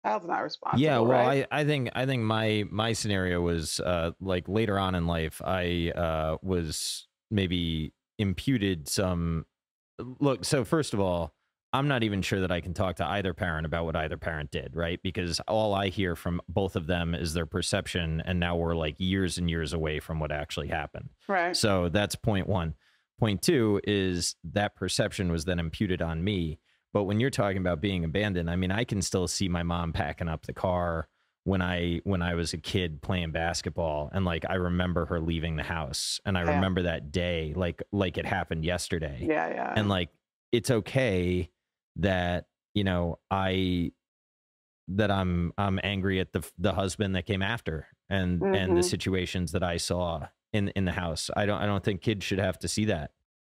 Child's not responsible, Yeah, well, right? I think my scenario was like later on in life, I was maybe imputed some. Look, so first of all, I'm not even sure that I can talk to either parent about what either parent did, right? Because all I hear from both of them is their perception, and now we're like years and years away from what actually happened. Right. So that's point one. Point two is that perception was then imputed on me. But when you're talking about being abandoned, I mean, I can still see my mom packing up the car when I was a kid playing basketball, and like I remember her leaving the house, and I Yeah. remember that day like it happened yesterday. Yeah, yeah. And like it's okay that, you know, I'm angry at the husband that came after, and the Mm-hmm. situations that I saw in the house. I don't think kids should have to see that.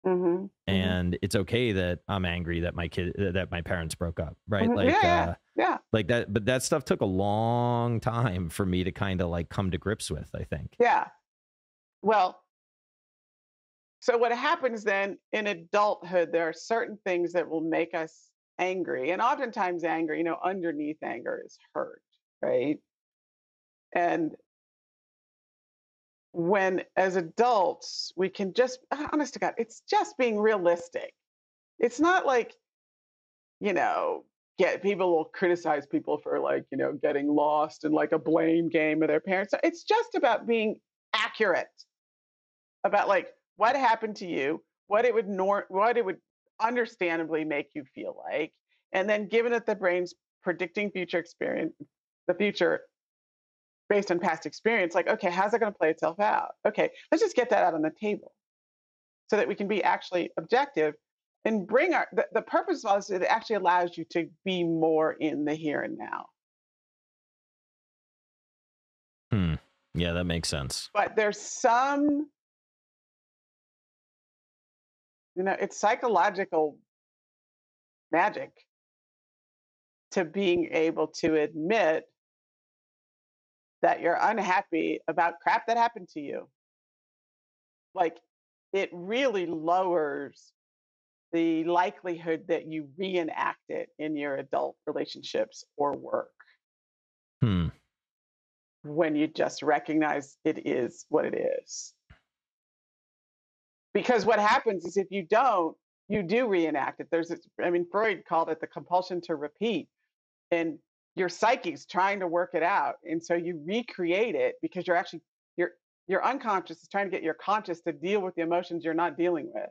Mm-hmm. Mm-hmm. And it's okay that I'm angry that my parents broke up, right? Mhm. Like Yeah. like that, but that stuff took a long time for me to kind of like come to grips with, I think. Yeah. Well, so what happens then in adulthood, there are certain things that will make us angry. And oftentimes anger, you know, underneath anger is hurt, right? And when as adults, we can just, honest to God, it's just being realistic. It's not like, you know, get people will criticize people for like, you know, getting lost in like a blame game of their parents. It's just about being accurate about like what happened to you, what it would understandably make you feel like, and then given that the brain's predicting future experience, the future based on past experience, like okay, how's that going to play itself out? Okay, let's just get that out on the table so that we can be actually objective and bring the purpose of all this is it actually allows you to be more in the here and now. Yeah, that makes sense. But there's some, you know, it's psychological magic to being able to admit that you're unhappy about crap that happened to you. Like it really lowers the likelihood that you reenact it in your adult relationships or work Hmm. when you just recognize it is what it is. Because what happens is if you don't, you do reenact it. I mean, Freud called it the compulsion to repeat. And your psyche's trying to work it out, and so you recreate it because your unconscious is trying to get your conscious to deal with the emotions you're not dealing with,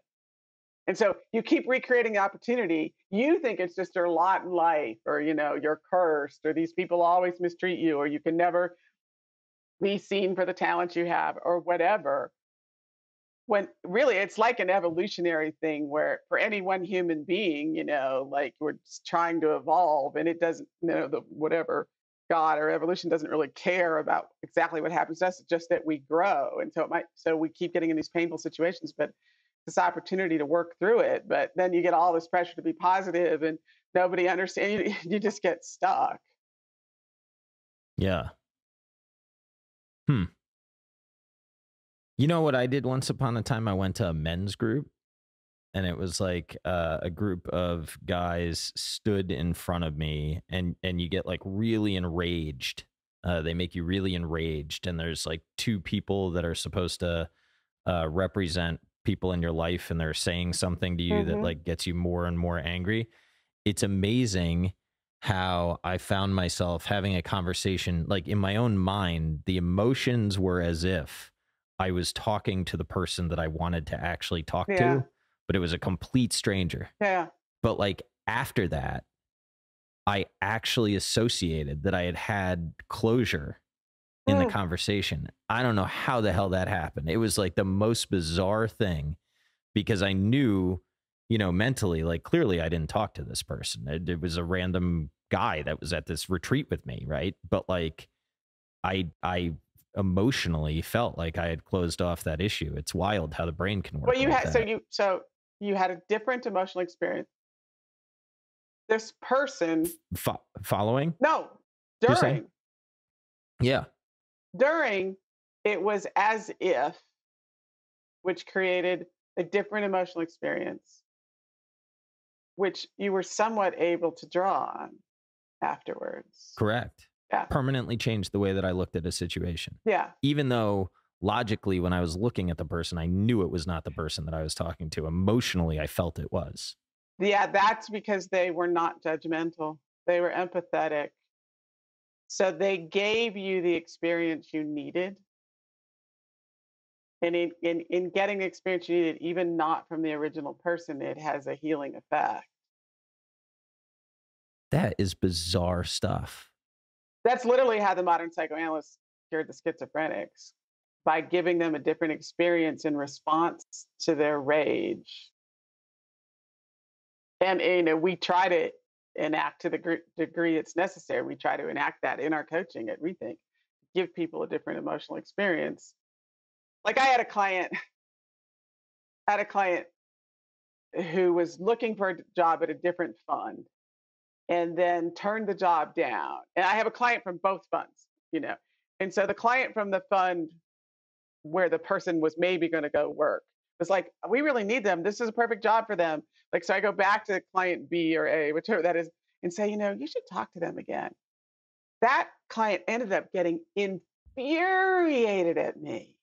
and so you keep recreating the opportunity. You think it's just your lot in life, or you know you're cursed, or these people always mistreat you, or you can never be seen for the talent you have, or whatever, when really it's like an evolutionary thing where for any one human being, you know, like we're just trying to evolve and it doesn't, you know, the whatever God or evolution doesn't really care about exactly what happens to us. It's just that we grow. And so we keep getting in these painful situations, but this opportunity to work through it. But then you get all this pressure to be positive and nobody understands. You just get stuck. Yeah. You know what I did once upon a time? I went to a men's group, and it was like a group of guys stood in front of me, and you get like really enraged. They make you really enraged, and there's like two people that are supposed to represent people in your life, and they're saying something to you that Mm-hmm. like gets you more and more angry. It's amazing how I found myself having a conversation like in my own mind. The emotions were as if I was talking to the person that I wanted to actually talk Yeah. to, but it was a complete stranger. Yeah. But like after that, I actually associated that I had had closure in the Mm. conversation. I don't know how the hell that happened. It was like the most bizarre thing because I knew, you know, mentally, like clearly I didn't talk to this person. It was a random guy that was at this retreat with me, right? But like I emotionally felt like I had closed off that issue. It's wild how the brain can work Well, you like had that. you had a different emotional experience. This person, Following? no, You're saying? during Yeah. during it was as if, which created a different emotional experience, which you were somewhat able to draw on. afterwards. Correct. Yeah. Permanently changed the way that I looked at a situation. Yeah. Even though logically, when I was looking at the person, I knew it was not the person that I was talking to. Emotionally, I felt it was. Yeah, that's because they were not judgmental. They were empathetic. So they gave you the experience you needed. And in getting the experience you needed, even not from the original person, it has a healing effect. That is bizarre stuff. That's literally how the modern psychoanalysts cured the schizophrenics, by giving them a different experience in response to their rage. And we try to enact to the degree it's necessary. We try to enact that in our coaching at ReThink, give people a different emotional experience. Like I had a client who was looking for a job at a different fund and then turned the job down. And I have a client from both funds, And so the client from the fund where the person was maybe going to go work was like, we really need them. This is a perfect job for them. Like, so I go back to client B or A, whichever that is, and say, you should talk to them again. That client ended up getting infuriated at me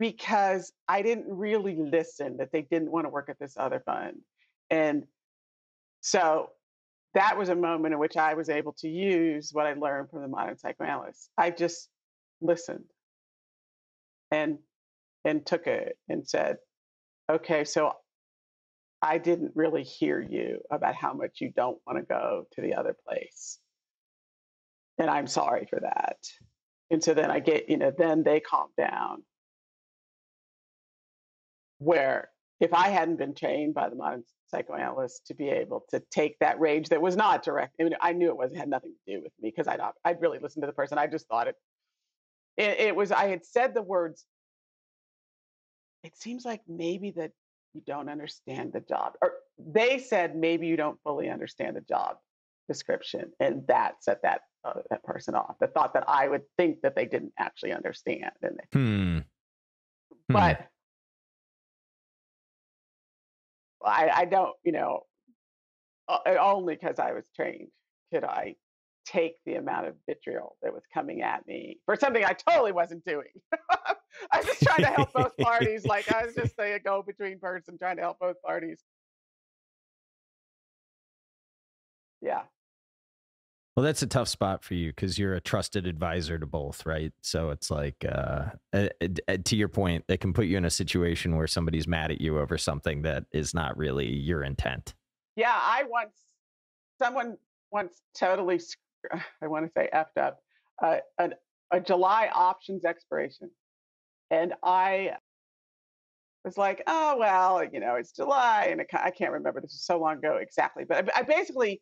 because I didn't really listen, that they didn't want to work at this other fund. And so that was a moment in which I was able to use what I learned from the modern psychoanalysts. I just listened and took it and said, okay, so I didn't really hear you about how much you don't want to go to the other place. And I'm sorry for that. And so then I get, then they calm down. Where if I hadn't been trained by the modern psychoanalyst to be able to take that rage that was not direct, I knew it had nothing to do with me because I'd really listened to the person. I just thought it was, I had said the words, it seems like maybe that you don't understand the job. Or they said, maybe you don't fully understand the job description. And that set that person off. The thought that I would think that they didn't actually understand. But I don't, only because I was trained could I take the amount of vitriol that was coming at me for something I totally wasn't doing. I was just trying to help both parties. Like I was just a go-between person trying to help both parties. Yeah. Well, that's a tough spot for you because you're a trusted advisor to both, right? So it's like, to your point, it can put you in a situation where somebody's mad at you over something that is not really your intent. Yeah, someone once totally, I want to say effed up, a July options expiration. And I was like, oh, well, it's July. And I can't remember, this was so long ago exactly. But I basically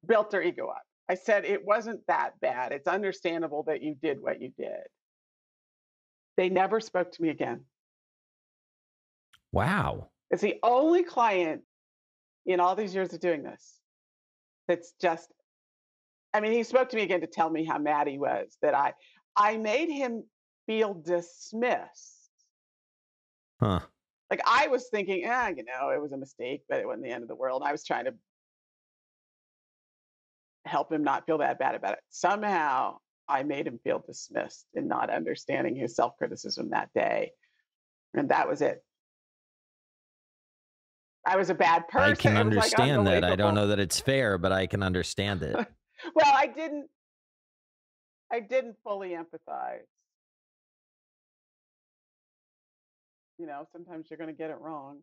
built their ego up. I said, it wasn't that bad. It's understandable that you did what you did. They never spoke to me again. Wow. It's the only client in all these years of doing this that's just, he spoke to me again to tell me how mad he was that I made him feel dismissed. Huh. Like I was thinking, it was a mistake, but it wasn't the end of the world. I was trying to help him not feel that bad about it. Somehow I made him feel dismissed and not understanding his self-criticism that day. And that was it. I was a bad person. I can understand that. I don't know that it's fair, but I can understand it. Well, I didn't fully empathize. Sometimes you're going to get it wrong.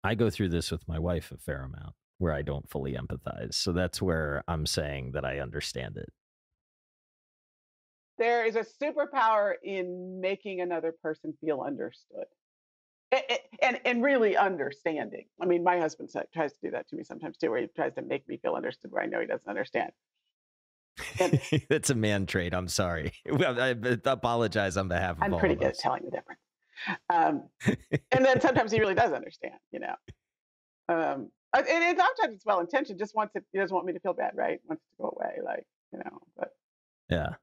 I go through this with my wife a fair amount where I don't fully empathize. So that's where I'm saying that I understand it. There is a superpower in making another person feel understood. And really understanding. My husband tries to do that to me sometimes too, where he tries to make me feel understood where I know he doesn't understand. That's a man trait. I'm sorry. I apologize on behalf of all of us. I'm pretty good at telling the difference. And then sometimes he really does understand, and sometimes it's well-intentioned, just he doesn't want me to feel bad, right? Wants to go away, but. Yeah.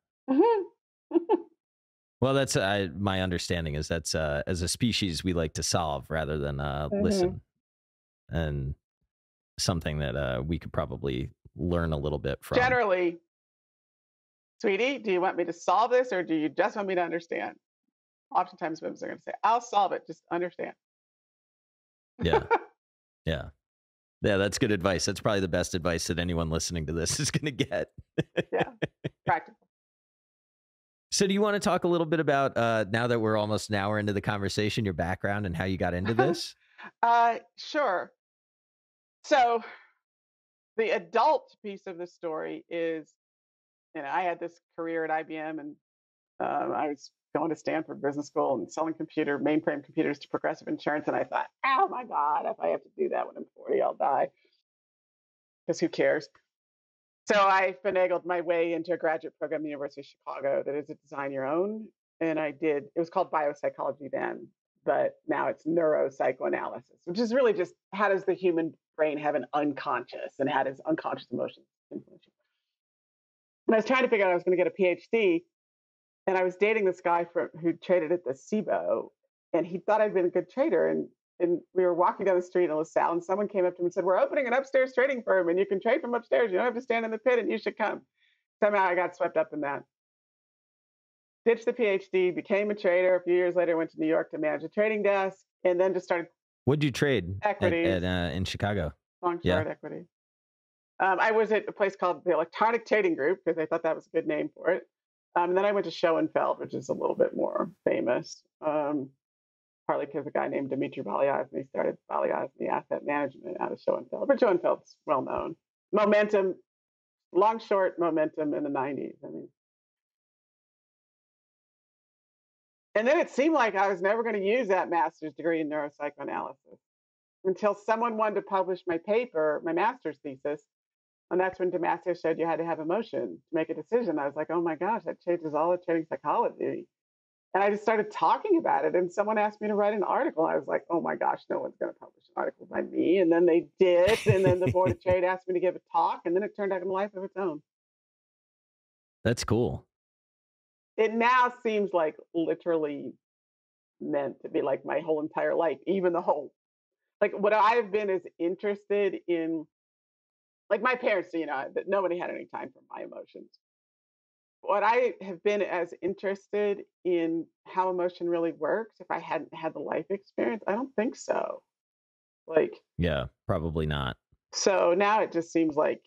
Well, that's my understanding is that's as a species, we like to solve rather than listen, and something that we could probably learn a little bit from. Generally, sweetie, do you want me to solve this or do you just want me to understand? Oftentimes women are going to say, I'll solve it, just understand. Yeah. Yeah. Yeah, that's good advice. That's probably the best advice that anyone listening to this is going to get. Yeah, practical. So do you want to talk a little bit about, now that we're almost an hour into the conversation, your background and how you got into this? Sure. So the adult piece of the story is, I had this career at IBM and I was going to Stanford Business School and selling mainframe computers to Progressive Insurance. And I thought, oh my God, if I have to do that when I'm 40, I'll die. Because who cares? So I finagled my way into a graduate program at the University of Chicago that is a design your own. And it was called biopsychology then, but now it's neuropsychoanalysis, which is really just how does the human brain have an unconscious and how does unconscious emotions influence you? And I was trying to figure out I was going to get a PhD. And I was dating this guy who traded at the SIBO, and he thought I'd been a good trader. And we were walking down the street in LaSalle, and someone came up to him and said, "We're opening an upstairs trading firm, and you can trade from upstairs. You don't have to stand in the pit, and you should come." Somehow I got swept up in that. Ditched the PhD, became a trader. A few years later, went to New York to manage a trading desk, and then just started. What'd you trade equities in Chicago? Long short equity. I was at a place called the Electronic Trading Group because I thought that was a good name for it. And then I went to Schoenfeld, which is a little bit more famous, partly because a guy named Dmitry Balyazny started Balyazny Asset Management out of Schoenfeld. But Schoenfeld's well known. Momentum, long short momentum in the 90s. And then it seemed like I was never going to use that master's degree in neuropsychoanalysis until someone wanted to publish my paper, my master's thesis. And that's when Damasio showed you had to have emotion to make a decision. I was like, oh my gosh, that changes all of trading psychology. And I just started talking about it. And someone asked me to write an article. I was like, oh my gosh, no one's going to publish an article by me. And then they did. And then the Board of Trade asked me to give a talk. And then it turned out in a life of its own. That's cool. It now seems like literally meant to be like my whole entire life, even like what I've been is interested in. Like my parents, that nobody had any time for my emotions. What I have been as interested in how emotion really works, if I hadn't had the life experience, I don't think so. Yeah, probably not. So now it just seems like,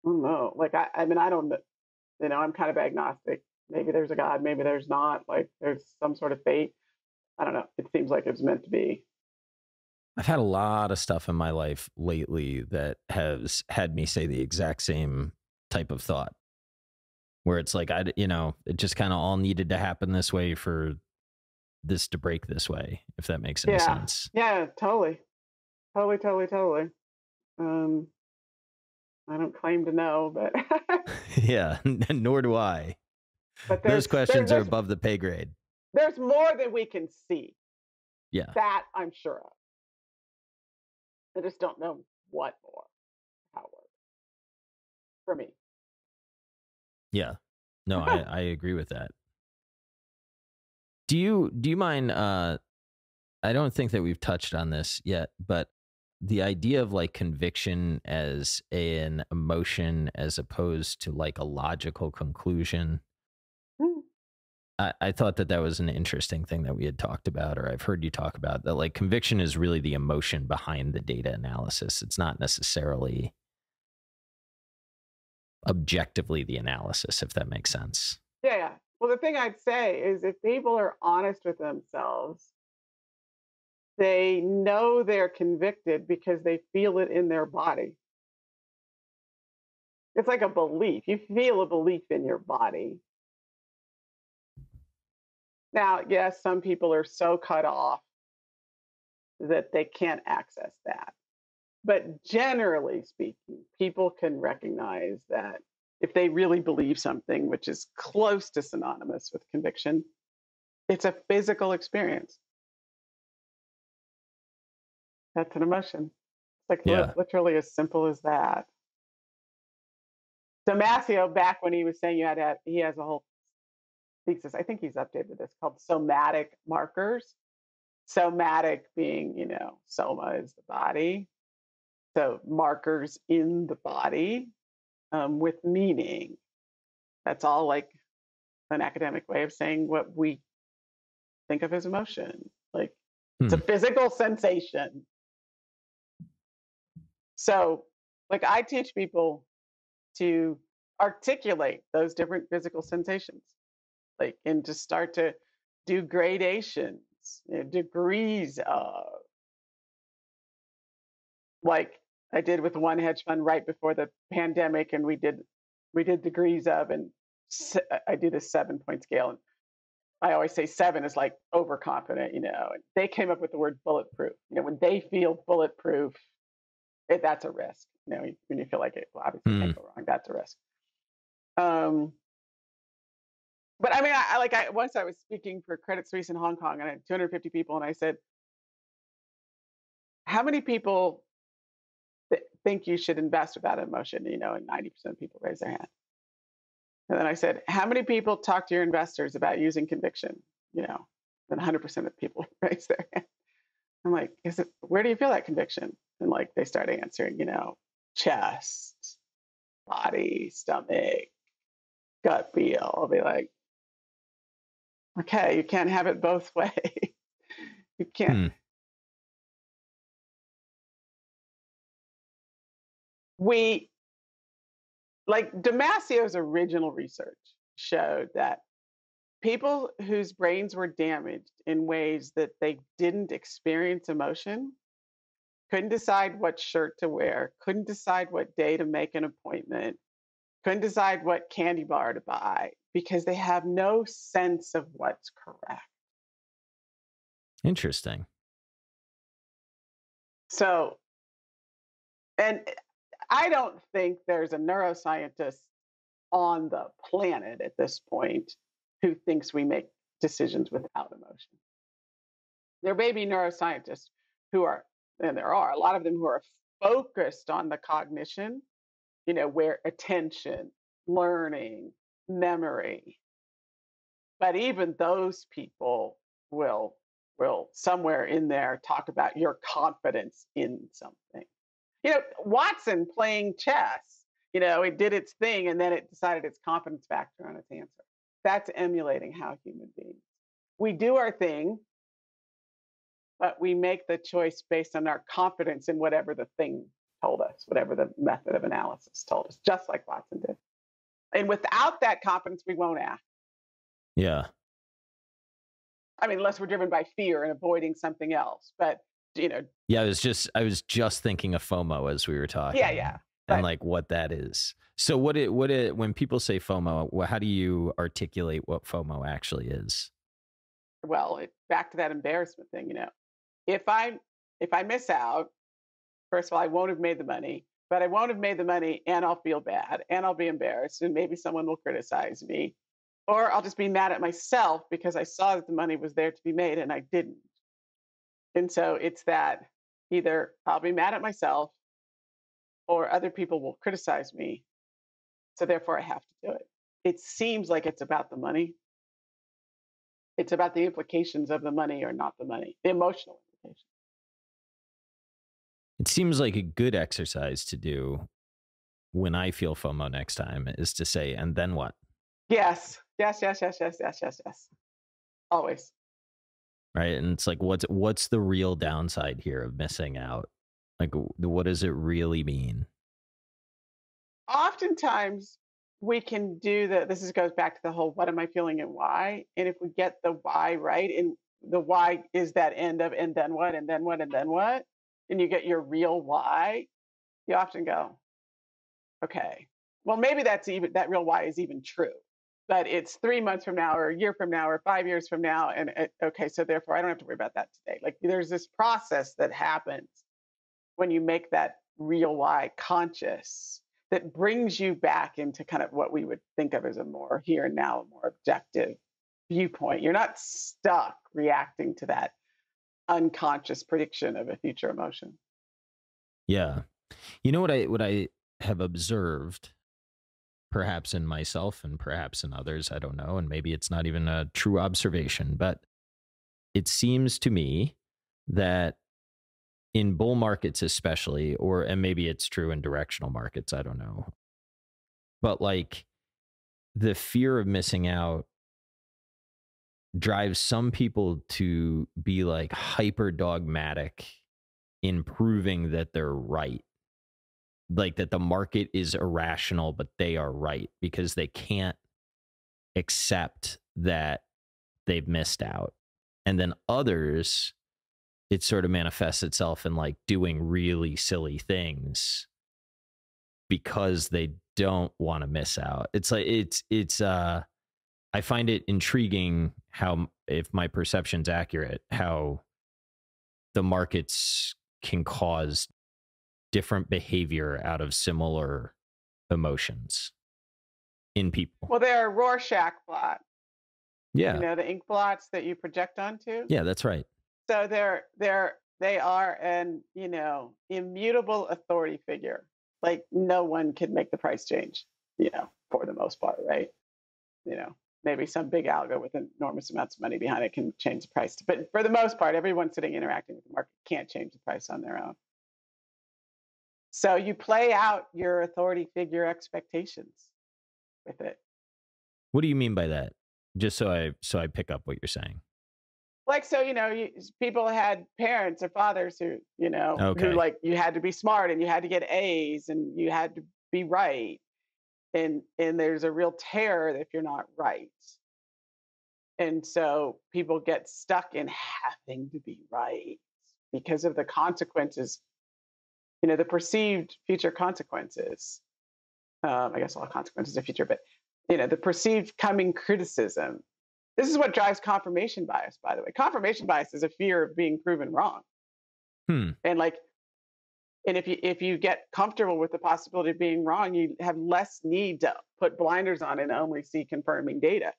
I don't know. I don't know. I'm kind of agnostic. Maybe there's a God, maybe there's not. Like there's some sort of fate. I don't know. It seems like it's meant to be. I've had a lot of stuff in my life lately that has had me say the exact same type of thought, where it's like, it just kind of all needed to happen this way for this to break this way, if that makes any sense. Yeah, totally. Totally. I don't claim to know, but yeah, nor do I. But those questions are above the pay grade. There's more than we can see. Yeah. That I'm sure of. I just don't know what or how it works for me. Yeah. No, I agree with that. Do you mind, I don't think that we've touched on this yet, but the idea of like conviction as an emotion as opposed to like a logical conclusion. I thought that was an interesting thing that we had talked about, or I've heard you talk about, that like conviction is really the emotion behind the data analysis. It's not necessarily objectively the analysis, if that makes sense. Yeah. Well, the thing I'd say is if people are honest with themselves, they know they're convicted because they feel it in their body. It's like a belief. You feel a belief in your body. Now, yes, some people are so cut off that they can't access that. But generally speaking, people can recognize that if they really believe something, which is close to synonymous with conviction, it's a physical experience. That's an emotion. It's like literally as simple as that. Damasio, back when he was saying he has a whole thesis, I think he's updated this, called somatic markers. Somatic being, soma is the body. So markers in the body with meaning. That's all like an academic way of saying what we think of as emotion. Like it's a physical sensation. So like I teach people to articulate those different physical sensations, like, and to start to do gradations, degrees of, like I did with one hedge fund right before the pandemic, and we did degrees of, and I do this 7-point scale, and I always say 7 is like overconfident, and they came up with the word bulletproof. When they feel bulletproof, that's a risk. When you feel like it, well, obviously can't go wrong. That's a risk. But I mean, once I was speaking for Credit Suisse in Hong Kong, and I had 250 people, and I said, "How many people think you should invest without emotion?" And 90% of people raised their hand. And then I said, "How many people talk to your investors about using conviction?" Then 100% of people raised their hand. I'm like, where do you feel that conviction? And like they start answering, chest, body, stomach, gut feel. I'll be like, okay, you can't have it both ways. You can't. We, like Damasio's original research showed that people whose brains were damaged in ways that they didn't experience emotion couldn't decide what shirt to wear, couldn't decide what day to make an appointment, couldn't decide what candy bar to buy because they have no sense of what's correct. Interesting. So, and I don't think there's a neuroscientist on the planet at this point who thinks we make decisions without emotion. There may be neuroscientists who are, and there are a lot of them who are focused on the cognition, where attention, learning, memory. But even those people will somewhere in there talk about your confidence in something. Watson playing chess, it did its thing and then it decided its confidence factor on its answer. That's emulating how human beings. We do our thing, but we make the choice based on our confidence in whatever the thing told us, whatever the method of analysis told us, just like Watson did. And without that confidence, we won't act. Yeah. I mean, unless we're driven by fear and avoiding something else. But, Yeah, I was just thinking of FOMO as we were talking. Yeah. And like what that is. So when people say FOMO, how do you articulate what FOMO actually is? Well, back to that embarrassment thing, if I miss out, first of all, I won't have made the money, but I won't have made the money and I'll feel bad and I'll be embarrassed and maybe someone will criticize me, or I'll just be mad at myself because I saw that the money was there to be made and I didn't. And so it's that either I'll be mad at myself or other people will criticize me. So therefore I have to do it. It seems like it's about the money. It's about the implications of the money or not the money, the emotional implications. It seems like a good exercise to do when I feel FOMO next time is to say, and then what? Yes. Always. Right. And it's like, what's the real downside here of missing out? Like, what does it really mean? Oftentimes we can do this goes back to the whole, what am I feeling and why? And if we get the why right, and the why is that end of, and then what, and then what, and then what, and you get your real why, you often go, okay, well, maybe that real why is even true, but it's 3 months from now or a year from now or 5 years from now. And okay, so therefore I don't have to worry about that today. Like there's this process that happens when you make that real why conscious that brings you back into kind of what we would think of as a more here and now, a more objective viewpoint. You're not stuck reacting to that unconscious prediction of a future emotion. Yeah. You know what I have observed, perhaps in myself and perhaps in others, I don't know, and maybe it's not even a true observation, but it seems to me that in bull markets especially, and maybe it's true in directional markets, I don't know. But like the fear of missing out drives some people to be like hyper dogmatic in proving that they're right. Like that the market is irrational, but they are right because they can't accept that they've missed out. And then others, it sort of manifests itself in like doing really silly things because they don't want to miss out. It's like I find it intriguing how, if my perception's accurate, how the markets can cause different behavior out of similar emotions in people. Well, they're Rorschach blot. Yeah. You know, the ink blots that you project onto. Yeah, that's right. So they are an, you know, immutable authority figure. Like no one can make the price change, you know, for the most part, right? You know, maybe some big algo with enormous amounts of money behind it can change the price. But for the most part, everyone sitting interacting with the market can't change the price on their own. So you play out your authority figure expectations with it. What do you mean by that? Just so I pick up what you're saying. Like, so, you know, people had parents or fathers who, you know, who like you had to be smart and you had to get A's and you had to be right. And there's a real terror if you're not right. And so people get stuck in having to be right because of the consequences, you know, the perceived future consequences. I guess all consequences are future, but, you know, the perceived coming criticism. This is what drives confirmation bias, by the way. Confirmation bias is a fear of being proven wrong. And if you get comfortable with the possibility of being wrong, you have less need to put blinders on and only see confirming data.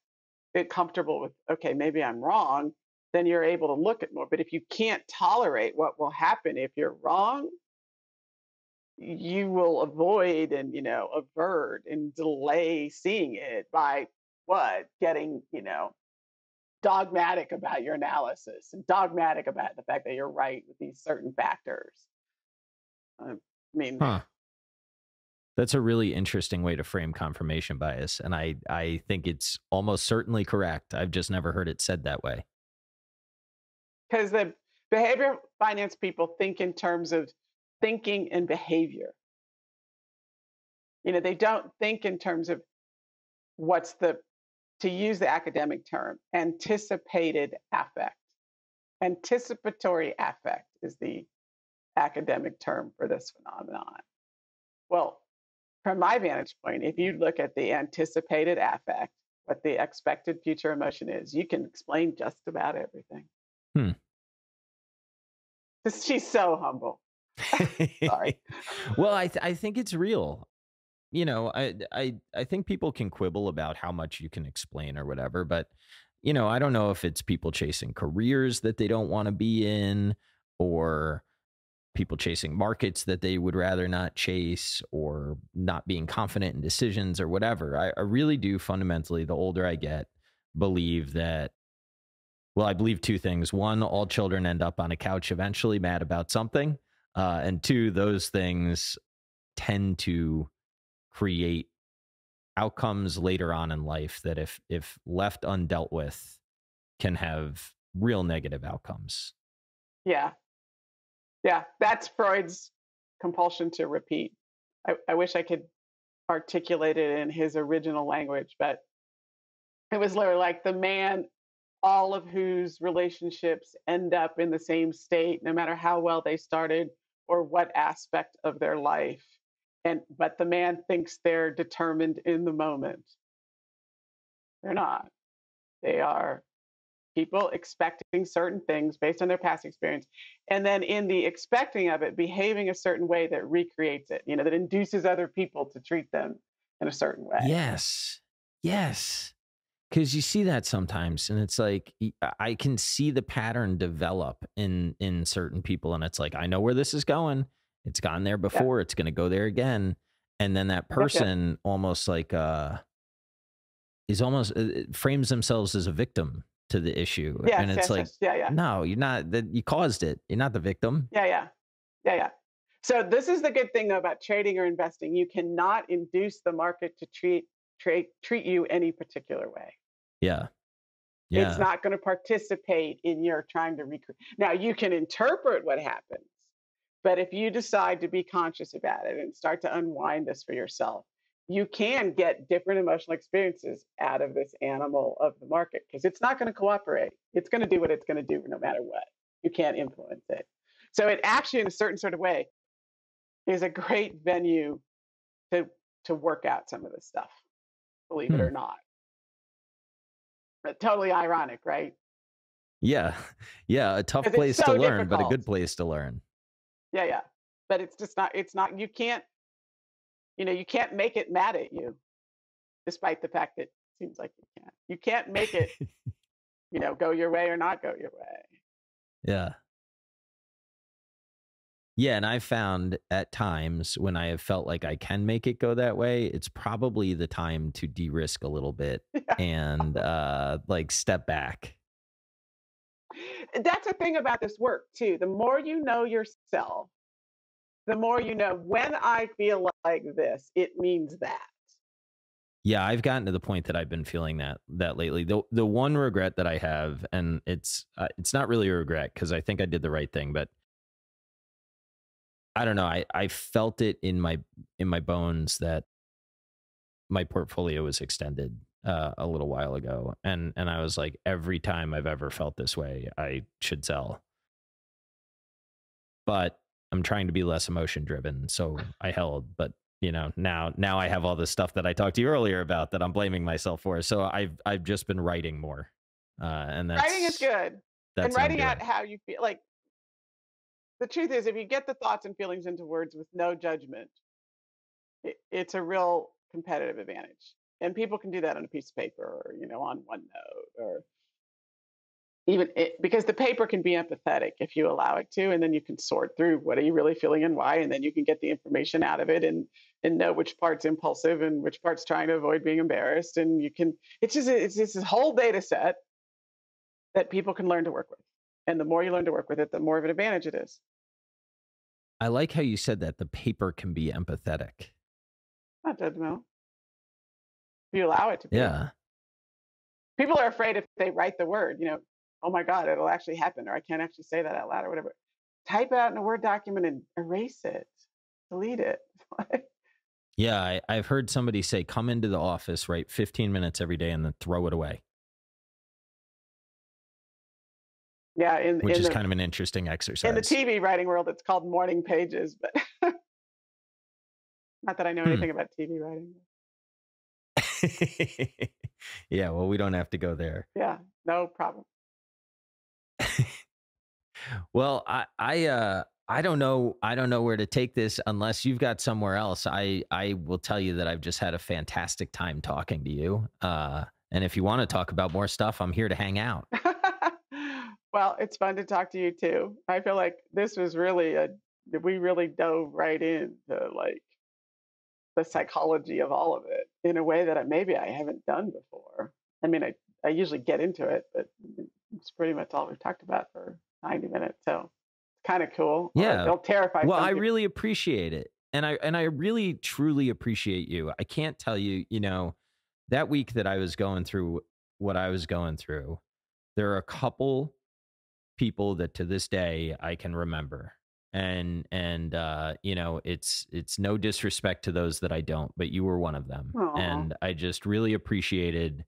Get comfortable with, okay, maybe I'm wrong, then you're able to look at more. But if you can't tolerate what will happen if you're wrong, you will avoid and, you know, avert and delay seeing it by what? Getting, you know, dogmatic about your analysis and dogmatic about the fact that you're right with these certain factors. I mean, that's a really interesting way to frame confirmation bias. And I think it's almost certainly correct. I've just never heard it said that way. Because the behavioral finance people think in terms of thinking and behavior. You know, they don't think in terms of what's to use the academic term, anticipated affect. Anticipatory affect is the academic term for this phenomenon. Well, from my vantage point, if you look at the anticipated affect, what the expected future emotion is, you can explain just about everything. She's so humble. Sorry. Well, I think it's real. You know, I think people can quibble about how much you can explain or whatever, but, you know, I don't know if it's people chasing careers that they don't want to be in, or people chasing markets that they would rather not chase, or not being confident in decisions or whatever. I really do fundamentally, the older I get, believe that, well, I believe two things. One, all children end up on a couch eventually mad about something. And two, those things tend to create outcomes later on in life that if left undealt with can have real negative outcomes. Yeah. That's Freud's compulsion to repeat. I wish I could articulate it in his original language, but it was literally like the man, all of whose relationships end up in the same state, no matter how well they started or what aspect of their life. But the man thinks they're determined in the moment. They're not. They are people expecting certain things based on their past experience. And then in the expecting of it, behaving a certain way that recreates it, you know, that induces other people to treat them in a certain way. Yes. Because you see that sometimes, and it's like, I can see the pattern develop in certain people, and it's like, I know where this is going. It's gone there before. It's going to go there again. And then that person almost like frames themselves as a victim to the issue. And it's no, you're not. You caused it. You're not the victim. Yeah. Yeah, yeah. So this is the good thing though about trading or investing. You cannot induce the market to treat you any particular way. Yeah. It's Yeah. not going to participate in your trying to recreate. Now you can interpret what happens, but if you decide to be conscious about it and start to unwind this for yourself, you can get different emotional experiences out of this animal of the market because it's not going to cooperate. It's going to do what it's going to do no matter what. You can't influence it. So it actually, in a certain sort of way, is a great venue to work out some of this stuff, believe it or not. But totally ironic, right? Yeah. Yeah. A tough 'Cause it's place to so learn, but a difficult. good place to learn. Yeah, yeah. But it's not, you can't, you can't make it mad at you, despite the fact that it seems like you can. You can't make it, go your way or not go your way. Yeah. Yeah, and I've found at times when I have felt like I can make it go that way, it's probably the time to de-risk a little bit Yeah. and like step back. That's the thing about this work too. The more you know yourself, the more you know when I feel like this, it means that. Yeah, I've gotten to the point that I've been feeling that lately. The one regret that I have, and it's not really a regret because I think I did the right thing, but I don't know. I felt it in my bones that my portfolio was extended a little while ago, and I was like, every time I've ever felt this way, I should sell. But I'm trying to be less emotion driven, so I held. But now I have all this stuff that I talked to you earlier about that I'm blaming myself for. So I've just been writing more, and Writing is good. And that's what I'm writing doing. out how you feel. Like, the truth is, if you get the thoughts and feelings into words with no judgment, it's a real competitive advantage. And people can do that on a piece of paper or, on OneNote or because the paper can be empathetic if you allow it to, and then you can sort through what are you really feeling and why, and then you can get the information out of it and know which part's impulsive and which part's trying to avoid being embarrassed. And it's just this whole data set that people can learn to work with. And the more you learn to work with it, the more of an advantage it is. I like how you said that the paper can be empathetic. Not judgmental. If you allow it to be. Yeah. People are afraid if they write the word, oh my God, it'll actually happen, or I can't actually say that out loud or whatever. Type it out in a Word document and erase it, delete it. Yeah, I've heard somebody say, come into the office, write 15 minutes every day, and then throw it away. Yeah, which is kind of an interesting exercise. In the TV writing world, it's called morning pages, but not that I know anything about TV writing. Yeah, well, we don't have to go there. Yeah, no problem. Well, I don't know where to take this unless you've got somewhere else. I will tell you that I've just had a fantastic time talking to you. And if you want to talk about more stuff, I'm here to hang out. Well, it's fun to talk to you too. I feel like this was we really dove right into like the psychology of all of it in a way that maybe I haven't done before. I mean, I usually get into it, but it's pretty much all we've talked about for 90 minutes. So it's kind of cool. Yeah. It'll terrify Well, some I people. really appreciate it. And I really truly appreciate you. I can't tell you, that week that I was going through what I was going through, there are a couple people that to this day I can remember. And it's no disrespect to those that I don't, but you were one of them. Aww. And I just really appreciated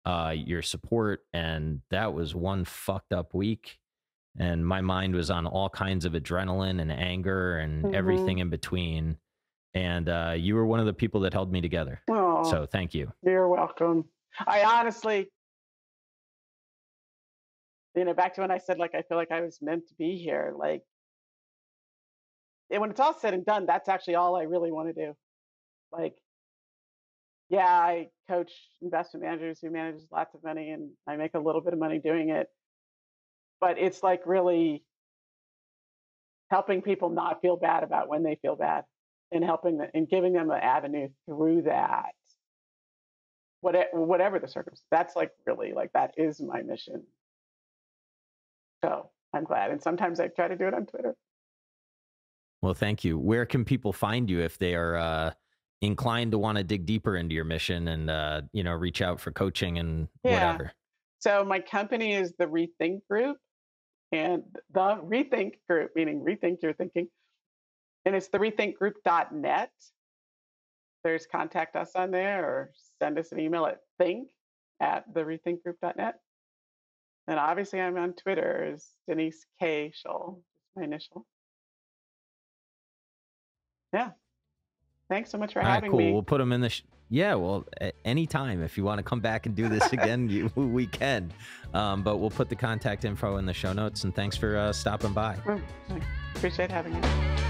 your support. And that was one fucked up week. And my mind was on all kinds of adrenaline and anger and everything in between. And you were one of the people that held me together. Aww. So thank you. You're welcome. I honestly, back to when I said, like, I feel like I was meant to be here. Like, when it's all said and done, that's actually all I really want to do. Like, yeah, I coach investment managers who manage lots of money, and I make a little bit of money doing it. But it's like really helping people not feel bad about when they feel bad, and helping them and giving them an avenue through that. Whatever the circumstance, that's like really like that is my mission. So I'm glad. And sometimes I try to do it on Twitter. Well, thank you. Where can people find you if they are inclined to want to dig deeper into your mission and reach out for coaching and Yeah. whatever? So my company is the ReThink Group, and the ReThink Group, meaning rethink your thinking, and it's the rethinkgroup.net. There's contact us on there, or send us an email at think@therethinkgroup.net. And obviously I'm on Twitter as Denise K. Shull, my initial. Yeah. Thanks so much for All right, having cool. me. We'll put them in the yeah, well, anytime if you want to come back and do this again, we can. But we'll put the contact info in the show notes, and thanks for stopping by. I appreciate having you.